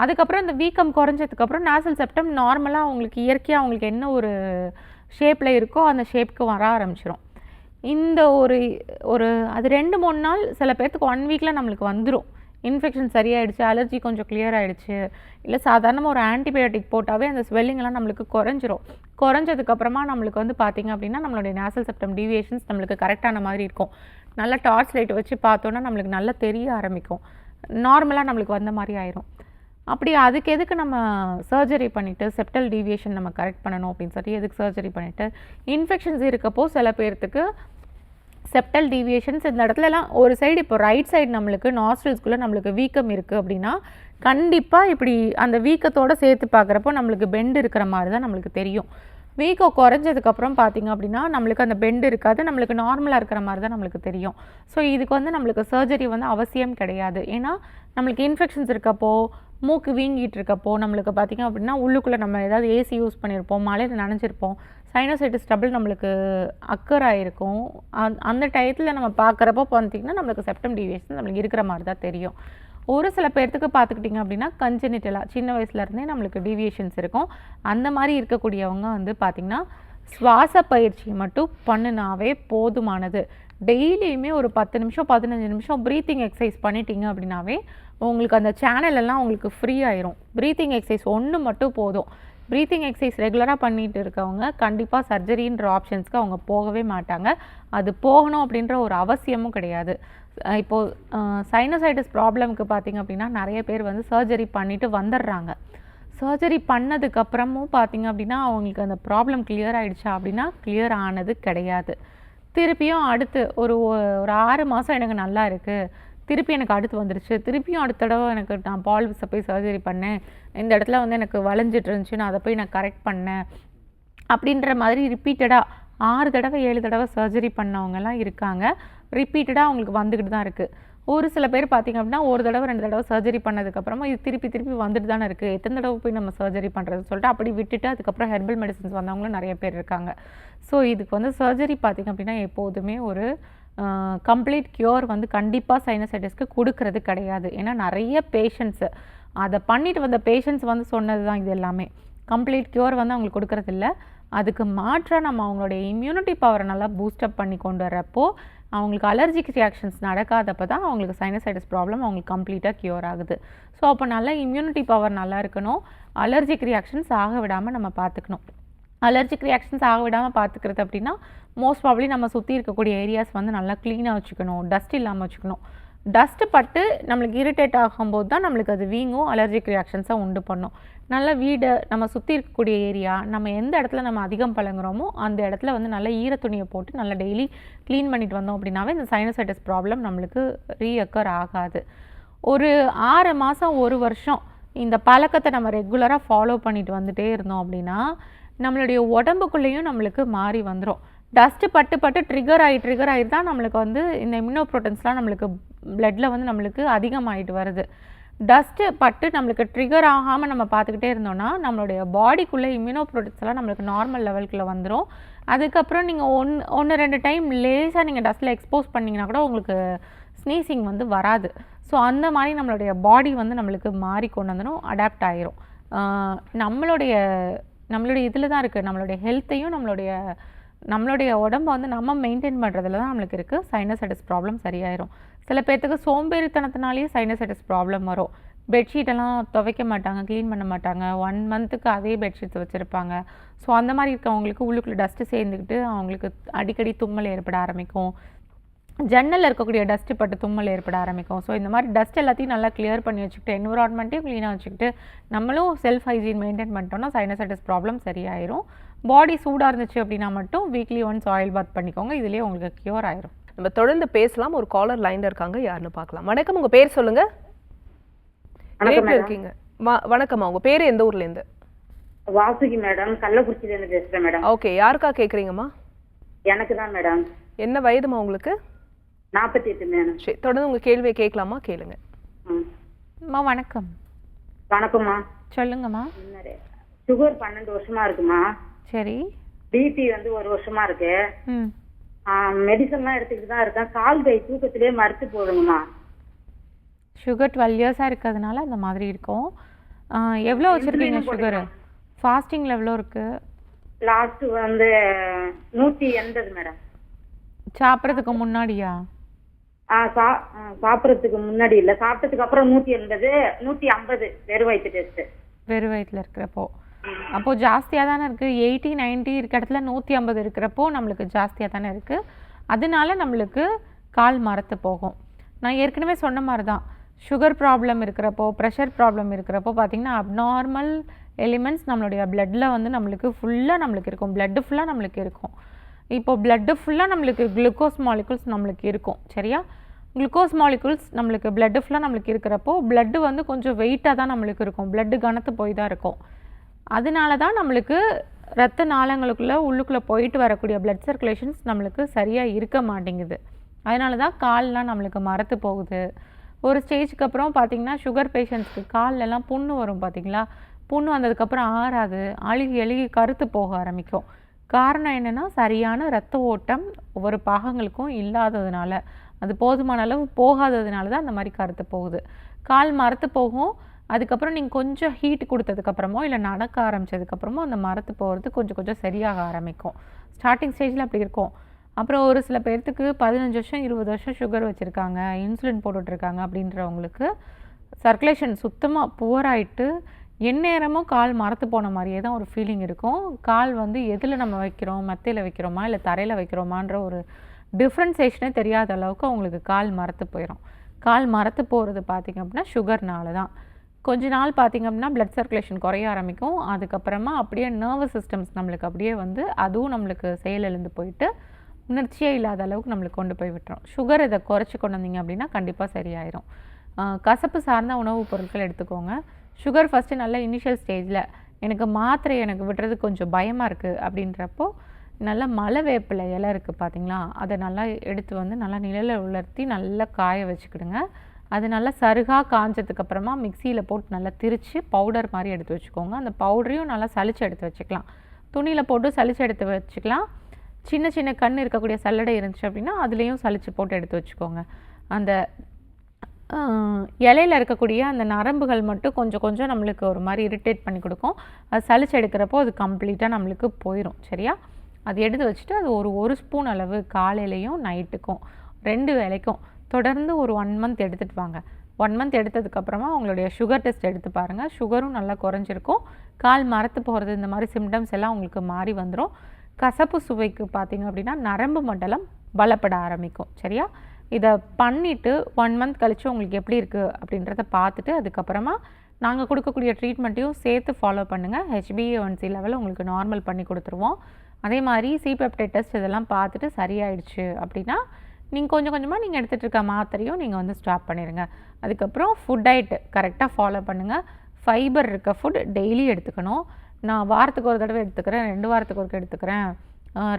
அதுக்கப்புறம் இந்த வீக்கம் குறைஞ்சதுக்கப்புறம் நாசல் செப்டம் நார்மலாக அவங்களுக்கு இயற்கையாக அவங்களுக்கு என்ன ஒரு ஷேப்பில் இருக்கோ அந்த ஷேப்புக்கு வர ஆரம்பிச்சிடும். இந்த ஒரு அது 2-3 நாள், சில பேர்த்துக்கு 1 வீக்கில் நம்மளுக்கு வந்துடும். இன்ஃபெக்ஷன் சரியாயிடுச்சு, அலர்ஜி கொஞ்சம் கிளியர் ஆகிடுச்சு, இல்லை சாதாரணமாக ஒரு ஆன்டிபயோட்டிக் போட்டாவே அந்த ஸ்வெல்லிங்லாம் நம்மளுக்கு குறைஞ்சிரும். குறைஞ்சதுக்கப்புறமா நம்மளுக்கு வந்து பார்த்திங்க அப்படின்னா நம்மளுடைய நாசல் செப்டம் டீவியேஷன்ஸ் நம்மளுக்கு கரெக்டான மாதிரி இருக்கும். நல்லா டார்ச் லைட் வச்சு பார்த்தோன்னா நம்மளுக்கு நல்லா தெரிய ஆரம்பிக்கும். நார்மலாக நம்மளுக்கு வந்த மாதிரி ஆயிரும். அப்படி அதுக்கு எதுக்கு நம்ம சர்ஜரி பண்ணிவிட்டு செப்டல் டீவியேஷன் நம்ம கரெக்ட் பண்ணணும் அப்படின்னு சொல்லி எதுக்கு சர்ஜரி பண்ணிவிட்டு இன்ஃபெக்ஷன்ஸ் இருக்கப்போ சில பேர்த்துக்கு செப்டல் டீவியேஷன்ஸ் இந்த இடத்துலலாம் ஒரு சைடு இப்போ ரைட் சைடு நம்மளுக்கு நாஸ்ட்ரில்ஸ்குள்ளே நம்மளுக்கு வீக்கம் இருக்குது அப்படின்னா கண்டிப்பாக இப்படி அந்த வீக்கத்தோடு சேர்த்து பார்க்குறப்போ நம்மளுக்கு பெண்டு இருக்கிற மாதிரி தான் நம்மளுக்கு தெரியும். வீக்கம் குறைஞ்சதுக்கப்புறம் பார்த்திங்க அப்படின்னா நம்மளுக்கு அந்த பெண்டு இருக்காது, நம்மளுக்கு நார்மலாக இருக்கிற மாதிரி தான் நம்மளுக்கு தெரியும். ஸோ இதுக்கு வந்து நம்மளுக்கு சர்ஜரி வந்து அவசியம் கிடையாது. ஏன்னா நம்மளுக்கு இன்ஃபெக்ஷன்ஸ் இருக்கப்போ, மூக்கு வீங்கிட்டு இருக்கப்போ நம்மளுக்கு பார்த்திங்க அப்படின்னா உள்ளுக்குள்ளே நம்ம ஏதாவது ஏசி யூஸ் பண்ணியிருப்போம், மழையில் நனைஞ்சிருப்போம், சைனசைட்டிஸ் ட்ரபிள் நம்மளுக்கு அக்கர் ஆகிருக்கும். அந்த டயத்தில் நம்ம பார்க்குறப்போ பார்த்திங்கன்னா நம்மளுக்கு செப்டம் டீவியேஷன் நம்மளுக்கு இருக்கிற மாதிரி தான் தெரியும். ஒரு சில பேர்த்துக்கு பார்த்துக்கிட்டிங்க அப்படின்னா கன்ஜெனிட்டலாக சின்ன வயசுலேருந்தே நம்மளுக்கு டீவியேஷன்ஸ் இருக்கும். அந்த மாதிரி இருக்கக்கூடியவங்க வந்து பார்த்திங்கன்னா சுவாச பயிற்சி மட்டும் பண்ணினாவே போதுமானது. டெய்லியுமே ஒரு 10 நிமிஷம் 15 நிமிஷம் ப்ரீத்திங் எக்ஸசைஸ் பண்ணிட்டீங்க அப்படின்னாவே உங்களுக்கு அந்த சேனலெல்லாம் உங்களுக்கு ஃப்ரீ ஆயிரும். ப்ரீத்திங் எக்ஸசைஸ் ஒன்று மட்டும் போதும். ப்ரீத்திங் எக்ஸசைஸ் ரெகுலராக பண்ணிட்டு இருக்கவங்க கண்டிப்பாக சர்ஜரின்ற ஆப்ஷன்ஸ்க்கு அவங்க போகவே மாட்டாங்க. அது போகணும் அப்படின்ற ஒரு அவசியமும் கிடையாது. இப்போது சைனசைட்டிஸ் ப்ராப்ளம்க்கு பார்த்திங்க அப்படின்னா நிறைய பேர் வந்து சர்ஜரி பண்ணிவிட்டு வந்துடுறாங்க. சர்ஜரி பண்ணதுக்கப்புறமும் பார்த்திங்க அப்படின்னா அவங்களுக்கு அந்த ப்ராப்ளம் கிளியர் ஆகிடுச்சா அப்படின்னா கிளியர் ஆனது கிடையாது. திருப்பியும் அடுத்து ஒரு 6 மாதம் எனக்கு நல்லா இருக்குது, திருப்பி எனக்கு அடுத்து வந்துருச்சு, திருப்பியும் அடுத்த தடவை எனக்கு நான் பால்விஸை போய் சர்ஜரி பண்ணேன், இந்த இடத்துல வந்து எனக்கு வளைஞ்சிட்டு இருந்துச்சு, நான் அதை போய் நான் கரெக்ட் பண்ணேன் அப்படின்ற மாதிரி ரிப்பீட்டடாக 6 தடவை 7 தடவை சர்ஜரி பண்ணவங்கலாம் இருக்காங்க. ரிப்பீட்டடாக அவங்களுக்கு வந்துக்கிட்டு தான் இருக்குது. ஒரு சில பேர் பார்த்திங்க அப்படின்னா 1 தடவை 2 தடவை சர்ஜரி பண்ணதுக்கப்புறமா இது திருப்பி வந்துட்டு தானே இருக்குது, எத்தனை தடவை போய் நம்ம சர்ஜரி பண்ணுறதுன்னு சொல்லிட்டு அப்படி விட்டுட்டு அதுக்கப்புறம் ஹெர்பல் மெடிசன்ஸ் வந்தவங்களும் நிறைய பேர் இருக்காங்க. ஸோ இதுக்கு வந்து சர்ஜரி பார்த்திங்க அப்படின்னா எப்போதுமே ஒரு கம்ப்ளீட் க்யூர் வந்து கண்டிப்பாக சைனசைட்டிஸ்க்கு கொடுக்கறது கிடையாது. ஏன்னா நிறைய பேஷண்ட்ஸு அதை பண்ணிட்டு வந்த பேஷண்ட்ஸ் வந்து சொன்னது தான் இது எல்லாமே. கம்ப்ளீட் க்யூர் வந்து அவங்களுக்கு கொடுக்கறதில்ல. அதுக்கு மாற்றாக நம்ம அவங்களுடைய இம்யூனிட்டி பவரை நல்லா பூஸ்டப் பண்ணி கொண்டு வரப்போ அவங்களுக்கு அலர்ஜிக் ரியாக்ஷன்ஸ் நடக்காதப்போ தான் அவங்களுக்கு சைனசைட்டிஸ் ப்ராப்ளம் அவங்களுக்கு கம்ப்ளீட்டாக க்யூர் ஆகுது. ஸோ அப்போ நல்லா இம்யூனிட்டி பவர் நல்லா இருக்கணும். அலர்ஜிக் ரியாக்ஷன்ஸ் ஆக விடாமல் நம்ம பார்த்துக்கணும். அலர்ஜிக் ரியாக்ஷன்ஸ் ஆக விடாமல் பார்த்துக்கிறது அப்படின்னா மோஸ்ட் ப்ராபப்லி நம்ம சுற்றி இருக்கக்கூடிய ஏரியாஸ் வந்து நல்லா க்ளீனாக வச்சுக்கணும், டஸ்ட் இல்லாமல் வச்சுக்கணும். டஸ்ட்டு பட்டு நம்மளுக்கு இரிட்டேட் ஆகும்போது தான் நம்மளுக்கு அது வீங்கும், அலர்ஜிக் ரியாக்ஷன்ஸாக உண்டு பண்ணும். நல்லா வீடு நம்ம சுற்றி இருக்கக்கூடிய ஏரியா, நம்ம எந்த இடத்துல நம்ம அதிகம் பழங்குறோமோ அந்த இடத்துல வந்து நல்லா ஈரத்துணியை போட்டு நல்லா டெய்லி க்ளீன் பண்ணிட்டு வந்தோம் அப்படின்னாவே இந்த சைனசைட்டிஸ் ப்ராப்ளம் நம்மளுக்கு ரீஅக்கர் ஆகாது. ஒரு 6 மாதம் 1 வருஷம் இந்த பழக்கத்தை நம்ம ரெகுலராக ஃபாலோ பண்ணிட்டு வந்துட்டே இருந்தோம் அப்படின்னா நம்மளுடைய உடம்புக்குள்ளேயும் நம்மளுக்கு மாறி வந்துடும். டஸ்ட்டு பட்டு ட்ரிகர் ஆகி தான் நம்மளுக்கு வந்து இந்த இம்யூனோப்ரோட்டன்ஸ்லாம் நம்மளுக்கு பிளட்டில் வந்து நம்மளுக்கு அதிகமாகிட்டு வருது. டஸ்ட்டு பட்டு நம்மளுக்கு ட்ரிகர் ஆகாமல் நம்ம பார்த்துக்கிட்டே இருந்தோம்னா நம்மளுடைய பாடிக்குள்ளே இம்யூனோ ப்ரோட்டீன்ஸ் எல்லாம் நம்மளுக்கு நார்மல் லெவலுக்குள்ளே வந்துடும். அதுக்கப்புறம் நீங்கள் ஒன்று 2 டைம் லேசாக நீங்கள் டஸ்ட்டில் எக்ஸ்போஸ் பண்ணிங்கன்னா கூட உங்களுக்கு ஸ்னீசிங் வந்து வராது. ஸோ அந்த மாதிரி நம்மளுடைய பாடி வந்து நம்மளுக்கு மாறி கொண்டு வந்துடும், அடாப்ட் ஆகிரும். நம்மளுடைய இதில் தான் இருக்குது, நம்மளுடைய ஹெல்த்தையும் நம்மளுடைய உடம்பை வந்து நம்ம மெயின்டைன் பண்ணுறதுல தான் நம்மளுக்கு இருக்குது. சைனசைட்டிஸ் ப்ராப்ளம் சரியாயிரும். சில பேர்த்துக்கு சோம்பேறித்தனத்தினாலேயே சைனசைட்டிஸ் ப்ராப்ளம் வரும். பெட்ஷீட்டெல்லாம் துவைக்க மாட்டாங்க, க்ளீன் பண்ண மாட்டாங்க, 1 மந்த்துக்கு அதே பெட்ஷீட்ஸ் வச்சுருப்பாங்க. ஸோ அந்த மாதிரி இருக்கவங்களுக்கு உள்ளுக்குள்ளே டஸ்ட்டு சேர்ந்துக்கிட்டு அவங்களுக்கு அடிக்கடி தும்மல் ஏற்பட ஆரம்பிக்கும். ஜன்னலில் இருக்கக்கூடிய டஸ்ட்டு பட்டு தும்மல் ஏற்பட ஆரம்பிக்கும். ஸோ இந்த மாதிரி டஸ்ட் எல்லாத்தையும் நல்லா கிளியர் பண்ணி வச்சுக்கிட்டு என்விரான்மெண்ட்டையும் க்ளீனாக வச்சுக்கிட்டு நம்மளும் செல்ஃப் ஹைஜீன் மெயின்டைன் பண்ணிட்டோம்னா சைனசைட்டிஸ் ப்ராப்ளம் சரியாயிரும். பாடி சூடாக இருந்துச்சு அப்படின்னா மட்டும் வீக்லி ஒன்ஸ் ஆயில் பாத் பண்ணிக்கோங்க, இதுலேயே உங்களுக்கு க்யூர் ஆயிரும். நம்ம தொடர்ந்து பேசலாம். ஒரு காலர் லைன்ல இருக்காங்க, யாருன்னு பார்க்கலாம். வணக்கம், உங்க பேர் சொல்லுங்க. இருக்கீங்க. வணக்கம்மா, உங்க பேரு எந்த ஊர்ல இருந்து? வாசுகி மேடம், கள்ளக்குறிச்சியில இருந்து பேசுறேன் மேடம். ஓகே, யாருக்கா கேக்குறீங்கம்மா? எனக்கு தான் மேடம். என்ன வயதுமா உங்களுக்கு? 48 மேடம். சரி, தொடர்ந்து உங்க கேள்வியை கேட்கலாமா? கேளுங்க. அம்மா வணக்கம். வணக்கம்மா. சொல்லுங்கம்மா. சுகர் 12 வருஷமா இருக்குமா. சரி. பிபி வந்து 1 வருஷமா இருக்கு. மெடிசன்லாம் எடுத்துக்கிட்டு தான் இருக்கேன். கால் கை தூக்கத்திலே மறுத்து போடுங்கம்மா. சுகர் 12 இயர்ஸாக இருக்கிறதுனால அந்த மாதிரி இருக்கும். எவ்வளோ வச்சுருக்கீங்க சுகரு? ஃபாஸ்டிங்கில் எவ்வளோ இருக்குது? லாஸ்ட் வந்து 180 மேடம். சாப்பிட்றதுக்கு முன்னாடியா? சாப்பிட்றதுக்கு முன்னாடி இல்லை, சாப்பிட்டதுக்கு அப்புறம் 180, 150 வெறும் வயிற்று டெஸ்ட். வெறும் வயிற்றில் இருக்கிறப்போ அப்போது ஜாஸ்தியாக தானே இருக்குது. 80, 90 இருக்க இடத்துல 150 இருக்கிறப்போ நம்மளுக்கு ஜாஸ்தியாக தானே இருக்குது. அதனால நம்மளுக்கு கால் மரத்து போகும். நான் ஏற்கனவே சொன்ன மாதிரி தான், சுகர் ப்ராப்ளம் இருக்கிறப்போ, ப்ரெஷர் ப்ராப்ளம் இருக்கிறப்போ பார்த்திங்கன்னா அப்நார்மல் எலிமெண்ட்ஸ் நம்மளுடைய பிளட்டில் வந்து நம்மளுக்கு இருக்கும். பிளட்டு ஃபுல்லாக நம்மளுக்கு இருக்கும். இப்போது பிளட்டு ஃபுல்லாக நம்மளுக்கு குளுக்கோஸ் மாலிகுல்ஸ் நம்மளுக்கு இருக்கும். சரியா? குளுக்கோஸ் மாலிகுல்ஸ் நம்மளுக்கு பிளட்டு ஃபுல்லாக நம்மளுக்கு இருக்கிறப்போ பிளட்டு வந்து கொஞ்சம் வெயிட்டாக தான் நம்மளுக்கு இருக்கும். பிளட்டு கனத்து போய் தான் இருக்கும். அதனால தான் நம்மளுக்கு ரத்த நாளங்களுக்குள்ளே உள்ளுக்குள்ளே போயிட்டு வரக்கூடிய பிளட் சர்க்குலேஷன்ஸ் நம்மளுக்கு சரியாக இருக்க மாட்டேங்குது. அதனால தான் கால்லாம் நம்மளுக்கு மரத்து போகுது. ஒரு ஸ்டேஜுக்கு அப்புறம் பார்த்திங்கன்னா சுகர் பேஷண்ட்ஸ்க்கு கால்லெல்லாம் புண்ணு வரும். பார்த்திங்களா? புண்ணு வந்ததுக்கப்புறம் ஆறாது, அழுகி கருத்து போக ஆரம்பிக்கும். காரணம் என்னென்னா சரியான ரத்த ஓட்டம் ஒவ்வொரு பாகங்களுக்கும் இல்லாததுனால, அது போதுமான அளவு போகாததுனால தான் அந்த மாதிரி கருத்து போகுது. கால் மரத்து போகும். அதுக்கப்புறம் நீங்கள் கொஞ்சம் ஹீட் கொடுத்ததுக்கப்புறமோ இல்லை நடக்க ஆரம்பித்ததுக்கப்புறமோ அந்த மரத்து போகிறது கொஞ்சம் சரியாக ஆரம்பிக்கும். ஸ்டார்டிங் ஸ்டேஜில் அப்படி இருக்கும். அப்புறம் ஒரு சில பேர்த்துக்கு 15 வருஷம் 20 வருஷம் சுகர் வச்சுருக்காங்க, இன்சுலின் போட்டுட்ருக்காங்க அப்படின்றவங்களுக்கு சர்க்குலேஷன் சுத்தமாக புவராயிட்டு எந்நேரமும் கால் மரத்து போன மாதிரியே தான் ஒரு ஃபீலிங் இருக்கும். கால் வந்து எதில் நம்ம வைக்கிறோம், மெத்தையில் வைக்கிறோமா இல்லை தரையில் வைக்கிறோமான்ற ஒரு டிஃப்ரென்சேஷனே தெரியாத அளவுக்கு அவங்களுக்கு கால் மரத்து போயிடும். கால் மரத்து போகிறது பார்த்திங்க அப்படின்னா சுகர்னால தான். கொஞ்ச நாள் பார்த்திங்க அப்படின்னா பிளட் சர்க்குலேஷன் குறைய ஆரம்பிக்கும். அதுக்கப்புறமா அப்படியே நர்வஸ் சிஸ்டம்ஸ் நம்மளுக்கு அப்படியே வந்து அதுவும் நம்மளுக்கு செயலிழந்து போயிட்டு உணர்ச்சியே இல்லாத அளவுக்கு நம்மளுக்கு கொண்டு போய் விட்டுரும். சுகர் இதை குறைச்சி கொண்டு வந்தீங்க அப்படின்னா கண்டிப்பாக சரியாயிரும். கசப்பு சார்ந்த உணவுப் பொருட்கள் எடுத்துக்கோங்க. சுகர் ஃபஸ்ட்டு நல்ல இனிஷியல் ஸ்டேஜில் எனக்கு விடுறது கொஞ்சம் பயமாக இருக்குது அப்படின்றப்போ நல்லா மலை வேப்பிலை இலை இருக்குது பார்த்திங்களா, அதை நல்லா எடுத்து வந்து நல்லா நிழலில் உலர்த்தி நல்லா காய வச்சுக்கிடுங்க. அது நல்லா சருகாக காஞ்சதுக்கப்புறமா மிக்சியில் போட்டு நல்லா திரித்து பவுடர் மாதிரி எடுத்து வச்சுக்கோங்க. அந்த பவுடரையும் நல்லா சளிச்சு எடுத்து வச்சுக்கலாம். துணியில் போட்டு சளிச்சு எடுத்து வச்சுக்கலாம். சின்ன கண் இருக்கக்கூடிய சல்லடை இருந்துச்சு அப்படின்னா அதுலேயும் சளிச்சு போட்டு எடுத்து வச்சுக்கோங்க. அந்த இலையில் இருக்கக்கூடிய அந்த நரம்புகள் மட்டும் கொஞ்சம் நம்மளுக்கு ஒரு மாதிரி இரிட்டேட் பண்ணி கொடுக்கும். அது சளிச்சு எடுக்கிறப்போ அது கம்ப்ளீட்டாக நம்மளுக்கு போயிடும். சரியா? அது எடுத்து வச்சுட்டு அது ஒரு ஸ்பூன் அளவு காலையிலையும் நைட்டுக்கும் 2 வேளைக்கும் தொடர்ந்து ஒரு 1 மந்த் எடுத்துகிட்டு வாங்க. 1 மந்த் எடுத்ததுக்கப்புறமா உங்களுடைய சுகர் டெஸ்ட் எடுத்து பாருங்கள். சுகரும் நல்லா குறைஞ்சிருக்கும். கால் மரத்து போகிறது இந்த மாதிரி சிம்டம்ஸ் எல்லாம் உங்களுக்கு மாறி வந்துடும். கசப்பு சுவைக்கு பார்த்திங்க அப்படின்னா நரம்பு மண்டலம் பலப்பட ஆரம்பிக்கும். சரியா? இதை பண்ணிவிட்டு 1 மந்த் கழித்து உங்களுக்கு எப்படி இருக்குது அப்படின்றத பார்த்துட்டு அதுக்கப்புறமா நாங்கள் கொடுக்கக்கூடிய ட்ரீட்மெண்ட்டையும் சேர்த்து ஃபாலோ பண்ணுங்கள். HbA1c லெவல் உங்களுக்கு நார்மல் பண்ணி கொடுத்துருவோம். அதே மாதிரி C-peptide டெஸ்ட் இதெல்லாம் பார்த்துட்டு சரியாயிடுச்சு அப்படின்னா நீங்கள் கொஞ்சமாக நீங்கள் எடுத்துகிட்டு இருக்க மாத்திரையும் நீங்கள் வந்து ஸ்டாப் பண்ணிடுங்க. அதுக்கப்புறம் ஃபுட் டயட் கரெக்டாக ஃபாலோ பண்ணுங்கள். ஃபைபர் இருக்க ஃபுட் டெய்லி எடுத்துக்கணும். நான் வாரத்துக்கு ஒரு தடவை எடுத்துக்கிறேன், 2 வாரத்துக்கு ஒருக்க எடுத்துக்கிறேன்,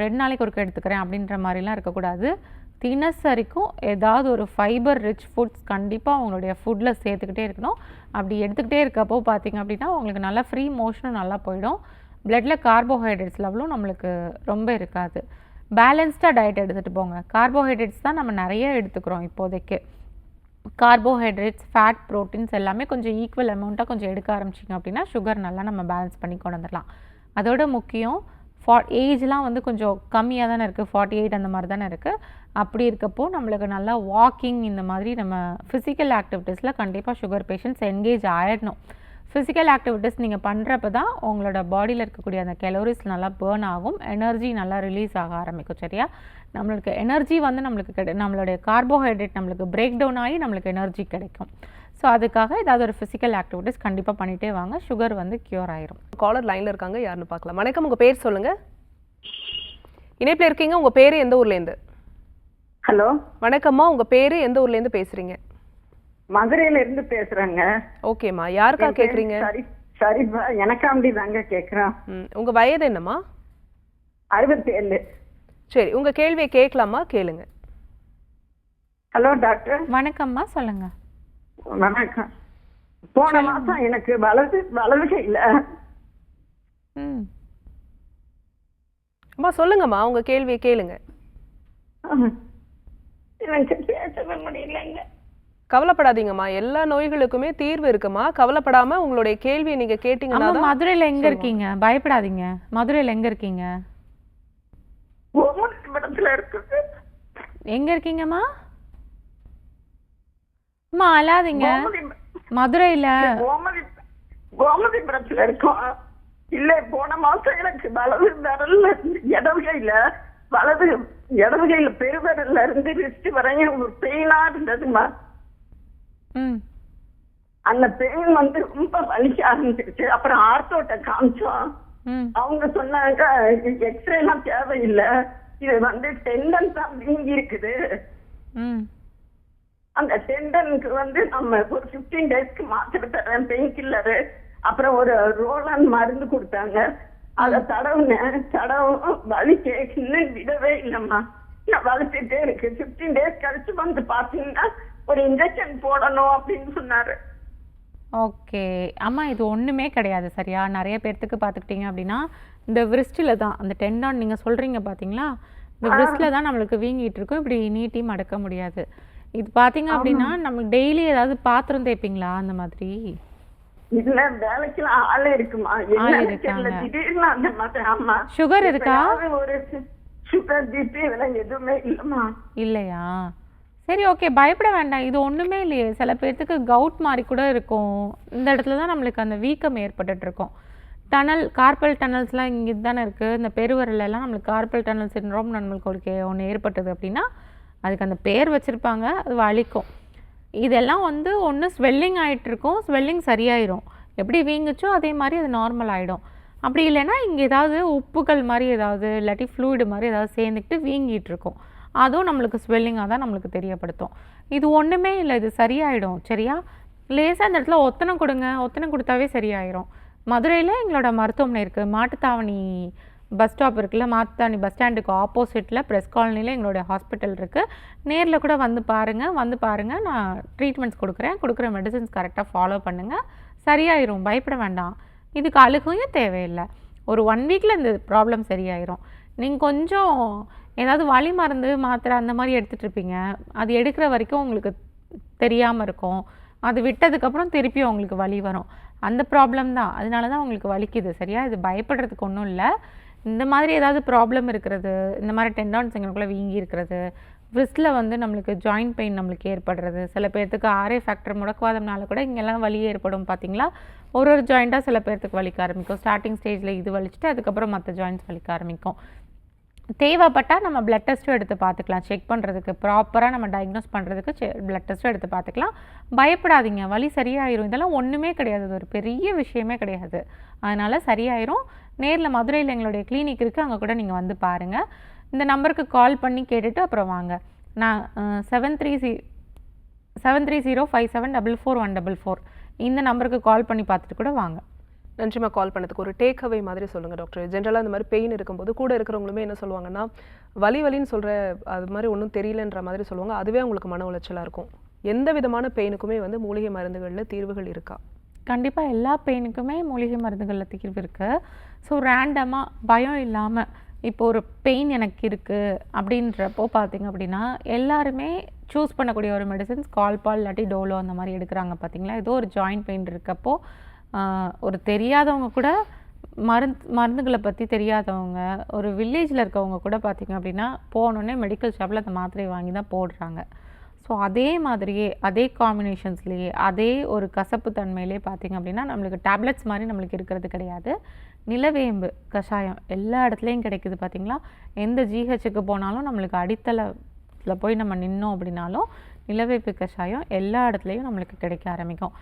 2 நாளைக்கு ஒருக்க எடுத்துக்கிறேன் அப்படின்ற மாதிரிலாம் இருக்கக்கூடாது. தினசரிக்கும் ஏதாவது ஒரு ஃபைபர் ரிச் ஃபுட்ஸ் கண்டிப்பாக உங்களுடைய ஃபுட்டில் சேர்த்துக்கிட்டே இருக்கணும். அப்படி எடுத்துக்கிட்டே இருக்கப்போ பார்த்திங்க அப்படின்னா உங்களுக்கு நல்லா ஃப்ரீ மோஷனும் நல்லா போயிடும். பிளட்டில் கார்போஹைட்ரேட்ஸ் லெவலும் நம்மளுக்கு ரொம்ப இருக்காது. பேலன்ஸ்டாக டயட் எடுத்துகிட்டு போங்க. கார்போஹைட்ரேட்ஸ் தான் நம்ம நிறைய எடுத்துக்கிறோம் இப்போதைக்கு. கார்போஹைட்ரேட்ஸ், ஃபேட், ப்ரோட்டீன்ஸ் எல்லாமே கொஞ்சம் ஈக்குவல் அமௌண்ட்டாக கொஞ்சம் எடுக்க ஆரம்பிச்சிங்க அப்படின்னா சுகர் நல்லா நம்ம பேலன்ஸ் பண்ணி கொண்டு வந்துடலாம். அதோட முக்கியம் ஏஜ்லாம் வந்து கொஞ்சம் கம்மியாக தானே இருக்குது, 48 அந்த மாதிரி தானே இருக்குது. அப்படி இருக்கப்போ நம்மளுக்கு நல்லா வாக்கிங் இந்த மாதிரி நம்ம ஃபிசிக்கல் ஆக்டிவிட்டீஸில் கண்டிப்பாக சுகர் பேஷண்ட்ஸ் என்கேஜ் ஆகிடணும். ஃபிசிக்கல் ஆக்டிவிட்டீஸ் நீங்கள் பண்ணுறப்ப தான் உங்களோட பாடியில் இருக்கக்கூடிய அந்த கலோரிஸ் நல்லா பேர்ன் ஆகும், எனர்ஜி நல்லா ரிலீஸ் ஆக ஆரம்பிக்கும். சரியா? நம்மளுக்கு எனர்ஜி வந்து நம்மளுடைய கார்போஹைட்ரேட் நம்மளுக்கு பிரேக் டவுன் ஆகி நம்மளுக்கு எனர்ஜி கிடைக்கும். ஸோ அதுக்காக ஏதாவது ஒரு ஃபிசிக்கல் ஆக்டிவிட்டீஸ் கண்டிப்பாக பண்ணிகிட்டே வாங்க. சுகர் வந்து க்யூர் ஆயிரும். காலர் லைனில் இருக்காங்க, யாருன்னு பார்க்கலாம். வணக்கம், உங்கள் பேர் சொல்லுங்கள். இணைப்பில் இருக்கீங்க, உங்கள் பேர் எந்த ஊர்லேருந்து? ஹலோ வணக்கம்மா, உங்கள் பேர் எந்த ஊர்லேருந்து பேசுகிறீங்க? மதுரையில இருந்து பேசுறேங்க. ஓகேம்மா, யாருக்கா கேட்குறீங்க? சரிப்பா, எனக்காண்டி தாங்க கேட்குறேன். உங்கள் வயது என்னம்மா? 67. சரி, உங்கள் கேள்வியை கேட்கலாமா? கேளுங்க. Hello doctor. வணக்கம்மா, சொல்லுங்கள். வணக்கம். போன மாசம் எனக்கு வலது கையில அம்மா சொல்லுங்கம்மா, உங்க கேள்வியை கேளுங்க. எனக்கு பேசவே முடியலங்க. கவலைப்படாதீங்கம்மா, எல்லா நோய்களுக்குமே தீர்வு இருக்குமா. கவலைப்படாம உங்களுடைய கேள்வியை நீங்க கேட்டீங்கன்னா. மதுரையில எங்க இருக்கீங்க? பயப்படாதீங்க. மதுரையில எங்க இருக்கீங்க? இருக்குது. எங்க இருக்கீங்கம்மா? அம்மா அழாதீங்க. மதுரையில கோமதிபுரத்துல இருக்கோம். இல்ல, போன மாசம் எனக்கு வலது விரல்ல இடது கையில பெருவிரல்ல இருந்து ரிஸ்ட் வரையும் ஒரு பெயினா இருந்ததுமா. அந்த பெயின் வந்து ரொம்ப வலிக்க ஆரம்பிச்சிருச்சு. அப்புறம் ஆர்த்தோட்ட காமிச்சோம். அவங்க சொன்னாங்க எக்ஸ்ரே எல்லாம் தேவையில்லை, இது வந்து டெண்டன் தான் வீங்கி இருக்குது. அந்த டெண்டனுக்கு வந்து நம்ம ஒரு 15 டேஸ்க்கு மாத்திரை தரேன், பெயின் கில்லரு, அப்புறம் ஒரு ரோலான் மருந்து கொடுத்தாங்க. அதை தடவும் வலி இன்னும் விடவே இல்லைம்மா. நான் வலிச்சுட்டே இருக்கு. 15 டேஸ் கழிச்சு வந்து பாத்தீங்கன்னா ஒரு இன்ஜெக்ஷன் போடணும் அப்படின்னு சொன்னாரு. ஓகே அம்மா, இது ஒன்றுமே கிடையாது. சரியா? நிறைய பேர்த்துக்கு பார்த்துக்கிட்டிங்க அப்படின்னா இந்த விரிஸ்டில் தான் அந்த டெண்டான் நீங்கள் சொல்கிறீங்க பார்த்தீங்களா, இந்த விரிஸ்டில் தான் நம்மளுக்கு வீங்கிட்டு இருக்கும். இப்படி நீட்டி மடக்க முடியாது. இது பார்த்தீங்க அப்படின்னா நம்மளுக்கு டெய்லி ஏதாவது பாத்திரம் தேய்ப்பீங்களா அந்த மாதிரி? இல்ல, வேலைக்கெல்லாம் ஆளே இருக்குமா. திடீர்னு அந்த மாதிரி. ஆமா. சுகர் இருக்கா? ஒரு சுகர், பிபி இதெல்லாம் எதுவுமே இல்லைம்மா. இல்லையா? சரி, ஓகே, பயப்பட வேண்டாம். இது ஒன்றுமே இல்லையே. சில பேர்த்துக்கு கவுட் மாதிரி கூட இருக்கும். இந்த இடத்துல தான் நம்மளுக்கு அந்த வீக்கம் ஏற்பட்டுருக்கும். கார்பல் டனல்ஸ்லாம் இங்கே தானே இருக்குது. இந்த பெருவரலாம் நம்மளுக்கு கார்பல் டனல் சிண்ட்ரோம் நம்மளுக்கு ஒன்று ஏற்பட்டது அப்படின்னா அதுக்கு அந்த பேர் வச்சுருப்பாங்க, அது வலிக்கும். இதெல்லாம் வந்து ஒன்று ஸ்வெல்லிங் ஆகிட்டுருக்கும், ஸ்வெல்லிங் சரியாயிரும். எப்படி வீங்குச்சோ அதே மாதிரி அது நார்மல் ஆகிடும். அப்படி இல்லைன்னா இங்கே ஏதாவது உப்புகள் மாதிரி ஏதாவது இல்லாட்டி ஃப்ளூயிடு மாதிரி ஏதாவது சேர்ந்துக்கிட்டு வீங்கிட்டு இருக்கும். அதுவும் நம்மளுக்கு ஸ்வெல்லிங்காக தான் நம்மளுக்கு தெரியப்படுத்தும். இது ஒன்றுமே இல்லை, இது சரியாயிடும். சரியா? லேசாக அந்த இடத்துல ஒத்தனை கொடுங்க, ஒத்தனை கொடுத்தாவே சரியாயிரும். மதுரையில் எங்களோட மருத்துவமனை இருக்குது. மாட்டுத்தாவணி பஸ் ஸ்டாப் இருக்குல்ல, மாட்டுத்தாவணி பஸ் ஸ்டாண்டுக்கு ஆப்போசிட்டில் ப்ரெஸ் காலனியில் எங்களுடைய ஹாஸ்பிட்டல் இருக்குது. நேரில் கூட வந்து பாருங்கள். நான் ட்ரீட்மெண்ட்ஸ் கொடுக்குற மெடிசன்ஸ் கரெக்டாக ஃபாலோ பண்ணுங்கள், சரியாயிரும். பயப்பட வேண்டாம். இதுக்கு அழுகையும் தேவையில்லை. ஒரு 1 வீக்கில் இந்த ப்ராப்ளம் சரியாயிரும். நீங்கள் கொஞ்சம் ஏதாவது வலி மருந்து மாத்திரை அந்த மாதிரி எடுத்துகிட்ருப்பீங்க, அது எடுக்கிற வரைக்கும் உங்களுக்கு தெரியாமல் இருக்கும். அது விட்டதுக்கப்புறம் திருப்பியும் உங்களுக்கு வலி வரும். அந்த ப்ராப்ளம் தான், அதனால தான் உங்களுக்கு வலிக்குது. சரியா? இது பயப்படுறதுக்கு ஒன்றும் இல்லை. இந்த மாதிரி ஏதாவது ப்ராப்ளம் இருக்கிறது, இந்த மாதிரி டெண்டான்ஸ் எங்களுக்குள்ளே வீங்கி இருக்கிறது, விரிஸ்டில் வந்து நம்மளுக்கு ஜாயிண்ட் பெயின் நம்மளுக்கு ஏற்படுறது, சில பேர்த்துக்கு RA ஃபேக்டர் முடக்குவாதம்னால கூட இங்கெல்லாம் வலி ஏற்படும். பார்த்தீங்களா? ஒரு ஜாயிண்ட்டாக சில பேர்த்துக்கு வலிக்க ஆரம்பிக்கும். ஸ்டார்டிங் ஸ்டேஜில் இது வலிச்சுட்டு அதுக்கப்புறம் மற்ற ஜாயிண்ட்ஸ் வலிக்க ஆரம்பிக்கும். தேவைப்பட்டால் நம்ம பிளட் டெஸ்ட்டும் எடுத்து பார்த்துக்கலாம். செக் பண்ணுறதுக்கு ப்ராப்பராக நம்ம டயக்னோஸ் பண்ணுறதுக்கு பிளட் டெஸ்ட்டும் எடுத்து பார்த்துக்கலாம். பயப்படாதீங்க, வலி சரியாயிரும். இதெல்லாம் ஒன்றுமே கிடையாது, இது ஒரு பெரிய விஷயமே கிடையாது. அதனால் சரியாயிரும். நேரில் மதுரையில் எங்களுடைய கிளினிக் இருக்குது, அங்கே கூட நீங்கள் வந்து பாருங்கள். இந்த நம்பருக்கு கால் பண்ணி கேட்டுட்டு அப்புறம் வாங்க. நான் 7305744144 இந்த நம்பருக்கு கால் பண்ணி பார்த்துட்டு கூட வாங்க. நன்றிமா கால் பண்ணதுக்கு. ஒரு டேக் அவே மாதிரி சொல்லுங்க டாக்டர். ஜென்ரலாக இந்த மாதிரி பெயின் இருக்கும்போது கூட இருக்கிறவங்களுமே என்ன சொல்லுவாங்கன்னா, வலின்னு சொல்ற அது மாதிரி ஒன்றும் தெரியலன்ற மாதிரி சொல்லுவாங்க. அதுவே அவங்களுக்கு மன உளைச்சலாக இருக்கும். எந்த விதமான பெயினுக்குமே வந்து மூலிகை மருந்துகளில் தீர்வுகள் இருக்கா? கண்டிப்பாக எல்லா பெயினுக்குமே மூலிகை மருந்துகளில் தீர்வு இருக்குது. ஸோ ரேண்டமாக பயம் இல்லாமல் இப்போ ஒரு பெயின் எனக்கு இருக்குது அப்படின்றப்போ பார்த்தீங்க அப்படின்னா எல்லாருமே சூஸ் பண்ணக்கூடிய ஒரு மெடிசன்ஸ் கால்பால் இல்லாட்டி டோலோ அந்த மாதிரி எடுக்கிறாங்க பார்த்தீங்களா. ஏதோ ஒரு ஜாயிண்ட் பெயின் இருக்கப்போ ஒரு தெரியாதவங்க கூட மருந்துகளை பற்றி தெரியாதவங்க ஒரு வில்லேஜில் இருக்கவங்க கூட பார்த்திங்க அப்படின்னா போனோடனே மெடிக்கல் ஷாப்பில் அந்த மாத்திரையை வாங்கி தான் போடுறாங்க. ஸோ அதே மாதிரியே அதே காம்பினேஷன்ஸ்லேயே அதே ஒரு கசப்பு தன்மையிலே பார்த்திங்க அப்படின்னா நம்மளுக்கு டேப்லெட்ஸ் மாதிரி நம்மளுக்கு இருக்கிறது கிடையாது. நிலவேம்பு கஷாயம் எல்லா இடத்துலையும் கிடைக்குது பார்த்திங்களா. எந்த ஜிஹெச்சுக்கு போனாலும் நம்மளுக்கு அடித்தளத்தில் போய் நம்ம நின்னோம் அப்படின்னாலும் நிலவேம்பு கஷாயம் எல்லா இடத்துலையும் நம்மளுக்கு கிடைக்க ஆரம்பிக்கும்.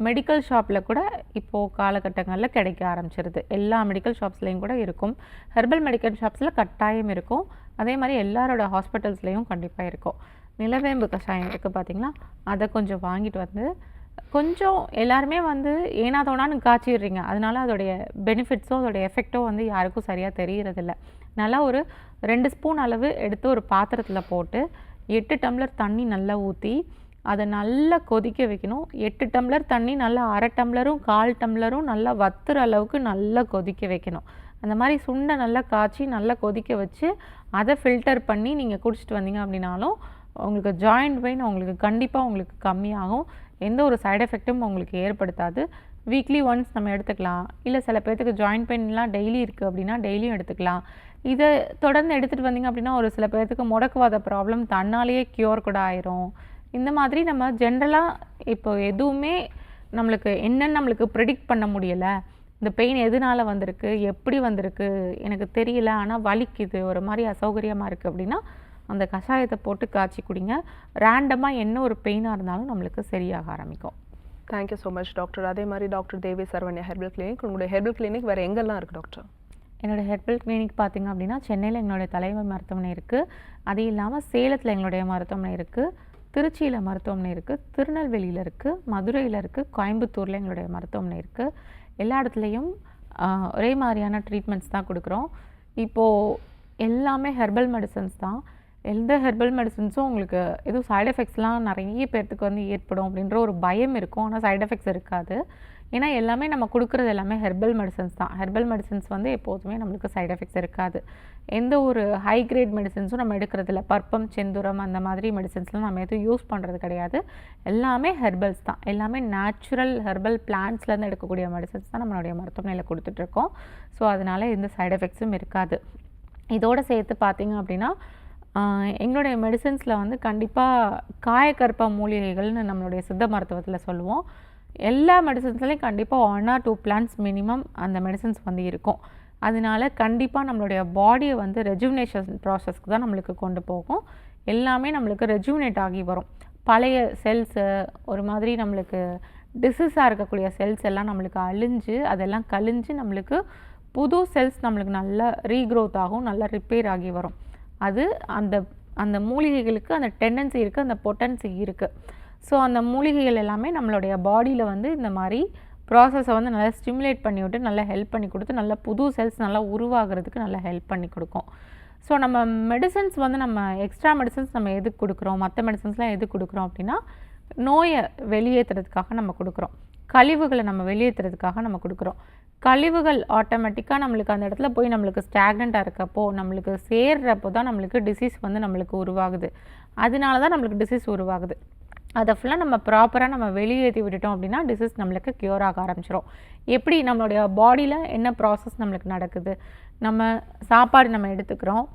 மெடிக்கல் ஷாப்பில் கூட இப்போது காலகட்டங்களில் கிடைக்க ஆரம்பிச்சிருது. எல்லா மெடிக்கல் ஷாப்ஸ்லேயும் கூட இருக்கும். ஹெர்பல் மெடிக்கல் ஷாப்ஸில் கட்டாயம் இருக்கும். அதே மாதிரி எல்லாரோட ஹாஸ்பிட்டல்ஸ்லேயும் கண்டிப்பாக இருக்கும். நிலவேம்பு கஷாயம் இருக்குது பார்த்திங்களா, அதை கொஞ்சம் வாங்கிட்டு வந்து கொஞ்சம் எல்லாருமே வந்து ஏனாதோனான்னு காய்ச்சிடுறீங்க. அதனால அதோடைய பெனிஃபிட்ஸோ அதோடைய எஃபெக்டோ வந்து யாருக்கும் சரியாக தெரிகிறதில்ல. நல்லா ஒரு 2 ஸ்பூன் அளவு எடுத்து ஒரு பாத்திரத்தில் போட்டு 8 டம்ளர் தண்ணி நல்லா ஊற்றி அதை நல்லா கொதிக்க வைக்கணும். 8 டம்ளர் தண்ணி நல்லா 1/2 டம்ளரும் 1/4 டம்ளரும் நல்லா வத்துற அளவுக்கு நல்லா கொதிக்க வைக்கணும். அந்த மாதிரி சுண்டை நல்லா காய்ச்சி நல்லா கொதிக்க வச்சு அதை ஃபில்டர் பண்ணி நீங்கள் குடிச்சிட்டு வந்தீங்க அப்படின்னாலும் உங்களுக்கு ஜாயிண்ட் பெயின் உங்களுக்கு கண்டிப்பாக உங்களுக்கு கம்மியாகும். எந்த ஒரு சைடு எஃபெக்ட்டும் உங்களுக்கு ஏற்படுத்தாது. வீக்லி ஒன்ஸ் நம்ம எடுத்துக்கலாம். இல்லை சில பேர்த்துக்கு ஜாயிண்ட் பெயின்லாம் டெய்லி இருக்குது அப்படின்னா டெய்லியும் எடுத்துக்கலாம். இதை தொடர்ந்து எடுத்துகிட்டு வந்தீங்க அப்படின்னா ஒரு சில பேர்த்துக்கு முடக்குவாத ப்ராப்ளம் தன்னாலேயே க்யூர் கூட ஆயிரும். இந்த மாதிரி நம்ம ஜென்ரலாக இப்போ எதுவுமே நம்மளுக்கு ப்ரெடிக்ட் பண்ண முடியலை. இந்த பெயின் எதனால் வந்திருக்கு, எப்படி வந்திருக்கு எனக்கு தெரியல, ஆனால் வலிக்குது, ஒரு மாதிரி அசௌகரியமாக இருக்குது அப்படின்னா அந்த கஷாயத்தை போட்டு காய்ச்சி குடிங்க. ரேண்டமாக என்ன ஒரு பெயினாக இருந்தாலும் நம்மளுக்கு சரியாக ஆரம்பிக்கும். Thank you so much doctor. அதே மாதிரி டாக்டர் தேவி சரவண்யா ஹெர்பல் கிளினிக், உங்களுடைய ஹெர்பல் கிளினிக் வேறு எங்கெல்லாம் இருக்குது டாக்டர்? என்னோடய ஹெர்பல் கிளினிக் பார்த்திங்க அப்படின்னா சென்னையில் எங்களுடைய தலைமை மருத்துவமனை இருக்குது. அது இல்லாமல் சேலத்தில் எங்களுடைய மருத்துவமனை இருக்குது, திருச்சியில் மருத்துவமனை இருக்குது, திருநெல்வேலியில் இருக்குது, மதுரையில் இருக்குது, கோயம்புத்தூரில் எங்களுடைய மருத்துவமனை இருக்குது. எல்லா இடத்துலையும் ஒரே மாதிரியான ட்ரீட்மெண்ட்ஸ் தான் கொடுக்குறோம். இப்போது எல்லாமே ஹெர்பல் மெடிசன்ஸ் தான். எந்த ஹெர்பல் மெடிசன்ஸும் உங்களுக்கு எதுவும் சைடு எஃபெக்ட்ஸ்லாம் நிறைய பேர்த்துக்கு வந்து ஏற்படும் அப்படின்ற ஒரு பயம் இருக்கும். ஆனால் சைடு எஃபெக்ட்ஸ் இருக்காது. ஏன்னா எல்லாமே நம்ம கொடுக்குறது எல்லாமே ஹெர்பல் மெடிசன்ஸ் தான். ஹெர்பல் மெடிசன்ஸ் வந்து எப்போதுமே நம்மளுக்கு சைடு எஃபெக்ட்ஸ் இருக்காது. எந்த ஒரு ஹை கிரேட் மெடிசன்ஸும் நம்ம எடுக்கிறதில்ல. பற்பம், செந்துரம் அந்த மாதிரி மெடிசன்ஸ்லாம் நம்ம எதுவும் யூஸ் பண்ணுறது கிடையாது. எல்லாமே ஹெர்பல்ஸ் தான். எல்லாமே நேச்சுரல் ஹெர்பல் பிளான்ட்ஸ்லேருந்து எடுக்கக்கூடிய மெடிசன்ஸ் தான் நம்மளுடைய மருத்துவமனையில் கொடுத்துட்ருக்கோம். ஸோ அதனால் எந்த சைடு எஃபெக்ட்ஸும் இருக்காது. இதோடு சேர்த்து பார்த்திங்க அப்படின்னா எங்களுடைய மெடிசன்ஸில் வந்து கண்டிப்பாக காயக்கற்ப மூலிகைகள்னு நம்மளுடைய சித்த மருத்துவத்தில் சொல்லுவோம். எல்லா மெடிசன்ஸ்லையும் கண்டிப்பாக 1 or 2 பிளான்ட்ஸ் மினிமம் அந்த மெடிசன்ஸ் வந்து இருக்கும். அதனால கண்டிப்பாக நம்மளுடைய பாடியை வந்து ரெஜுவினேஷன் ப்ராசஸ்க்கு தான் நம்மளுக்கு கொண்டு போகும். எல்லாமே நம்மளுக்கு ரெஜுவினேட் ஆகி வரும். பழைய செல்ஸு ஒரு மாதிரி நம்மளுக்கு டிசீஸாக இருக்கக்கூடிய செல்ஸ் எல்லாம் நம்மளுக்கு அழிஞ்சு அதெல்லாம் கழிஞ்சு நம்மளுக்கு புது செல்ஸ் நம்மளுக்கு நல்லா ரீக்ரோத் ஆகும், நல்லா ரிப்பேர் ஆகி வரும். அது அந்த மூலிகைகளுக்கு அந்த டெண்டன்சி இருக்குது, அந்த பொட்டன்சி இருக்குது. ஸோ அந்த மூலிகைகள் எல்லாமே நம்மளுடைய பாடியில் வந்து இந்த மாதிரி ப்ராசஸை வந்து நல்லா ஸ்டிமுலேட் பண்ணி விட்டு நல்லா ஹெல்ப் பண்ணி கொடுத்து நல்லா புது செல்ஸ் நல்லா உருவாகிறதுக்கு நல்லா ஹெல்ப் பண்ணி கொடுக்கும். ஸோ நம்ம மெடிசன்ஸ் வந்து நம்ம எக்ஸ்ட்ரா மெடிசன்ஸ் நம்ம எதுக்கு கொடுக்குறோம், மற்ற மெடிசன்ஸ்லாம் எதுக்கு கொடுக்குறோம் அப்படின்னா நோயை வெளியேற்றுறதுக்காக நம்ம கொடுக்குறோம். கழிவுகளை நம்ம வெளியேற்றுறதுக்காக நம்ம கொடுக்குறோம். கழிவுகள் ஆட்டோமேட்டிக்காக நம்மளுக்கு அந்த இடத்துல போய் நம்மளுக்கு ஸ்டாக்னண்ட்டாக இருக்கப்போ நம்மளுக்கு சேர்றப்போ தான் நம்மளுக்கு டிசீஸ் வந்து நம்மளுக்கு உருவாகுது. அதனால தான் நம்மளுக்கு டிசீஸ் உருவாகுது. அதை ஃபுல்லாக நம்ம ப்ராப்பராக நம்ம வெளியேற்றி விட்டுட்டோம் அப்படின்னா டிசீஸ் நம்மளுக்கு க்யூர் ஆக ஆரம்பிச்சிடும். எப்படி நம்மளுடைய பாடியில் என்ன ப்ராசஸ் நம்மளுக்கு நடக்குது, நம்ம சாப்பாடு நம்ம எடுத்துக்கிறோம்,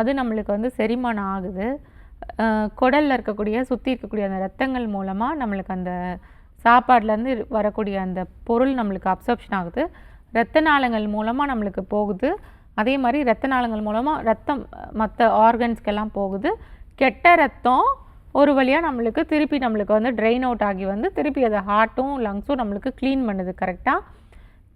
அது நம்மளுக்கு வந்து செரிமானம் ஆகுது. குடலில் இருக்கக்கூடிய சுற்றி இருக்கக்கூடிய அந்த ரத்தங்கள் மூலமாக நம்மளுக்கு அந்த சாப்பாடுலேருந்து வரக்கூடிய அந்த பொருள் நம்மளுக்கு அப்சர்ப்ஷன் ஆகுது. இரத்த நாளங்கள் மூலமாக நம்மளுக்கு போகுது. அதே மாதிரி இரத்த நாளங்கள் மூலமாக ரத்தம் மற்ற ஆர்கன்ஸ்க்கெல்லாம் போகுது. கெட்ட ரத்தம் ஒரு வழியாக நம்மளுக்கு வந்து ட்ரெயின் அவுட் ஆகி வந்து திருப்பி அதை ஹார்ட்டும் லங்ஸும் நம்மளுக்கு க்ளீன் பண்ணுது கரெக்டாக.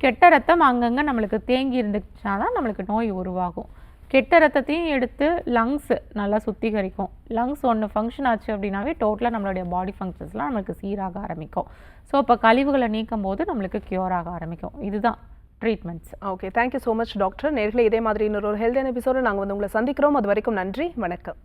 கெட்ட ரத்தம் அங்கங்கே நம்மளுக்கு தேங்கி இருந்துச்சுன்னா தான் நம்மளுக்கு நோய் உருவாகும். கெட்ட ரத்தத்தையும் எடுத்து லங்ஸ் நல்லா சுத்திகரிக்கும். லங்ஸ் ஒன்று ஃபங்க்ஷன் ஆச்சு அப்படின்னாவே டோட்டலாக நம்மளுடைய பாடி ஃபங்க்ஷன்ஸ்லாம் நம்மளுக்கு சீராக ஆரம்பிக்கும். ஸோ இப்போ கழிவுகளை நீக்கும் போது நம்மளுக்கு க்யூர் ஆக ஆரம்பிக்கும். இதுதான் treatments. Okay, thank you so much doctor. நேர்களே இதே மாதிரி இன்னொரு ஹெல்த்தியான எபிசோட நாங்கள் வந்து உங்களை சந்திக்கிறோம். அது வரைக்கும் நன்றி, வணக்கம்.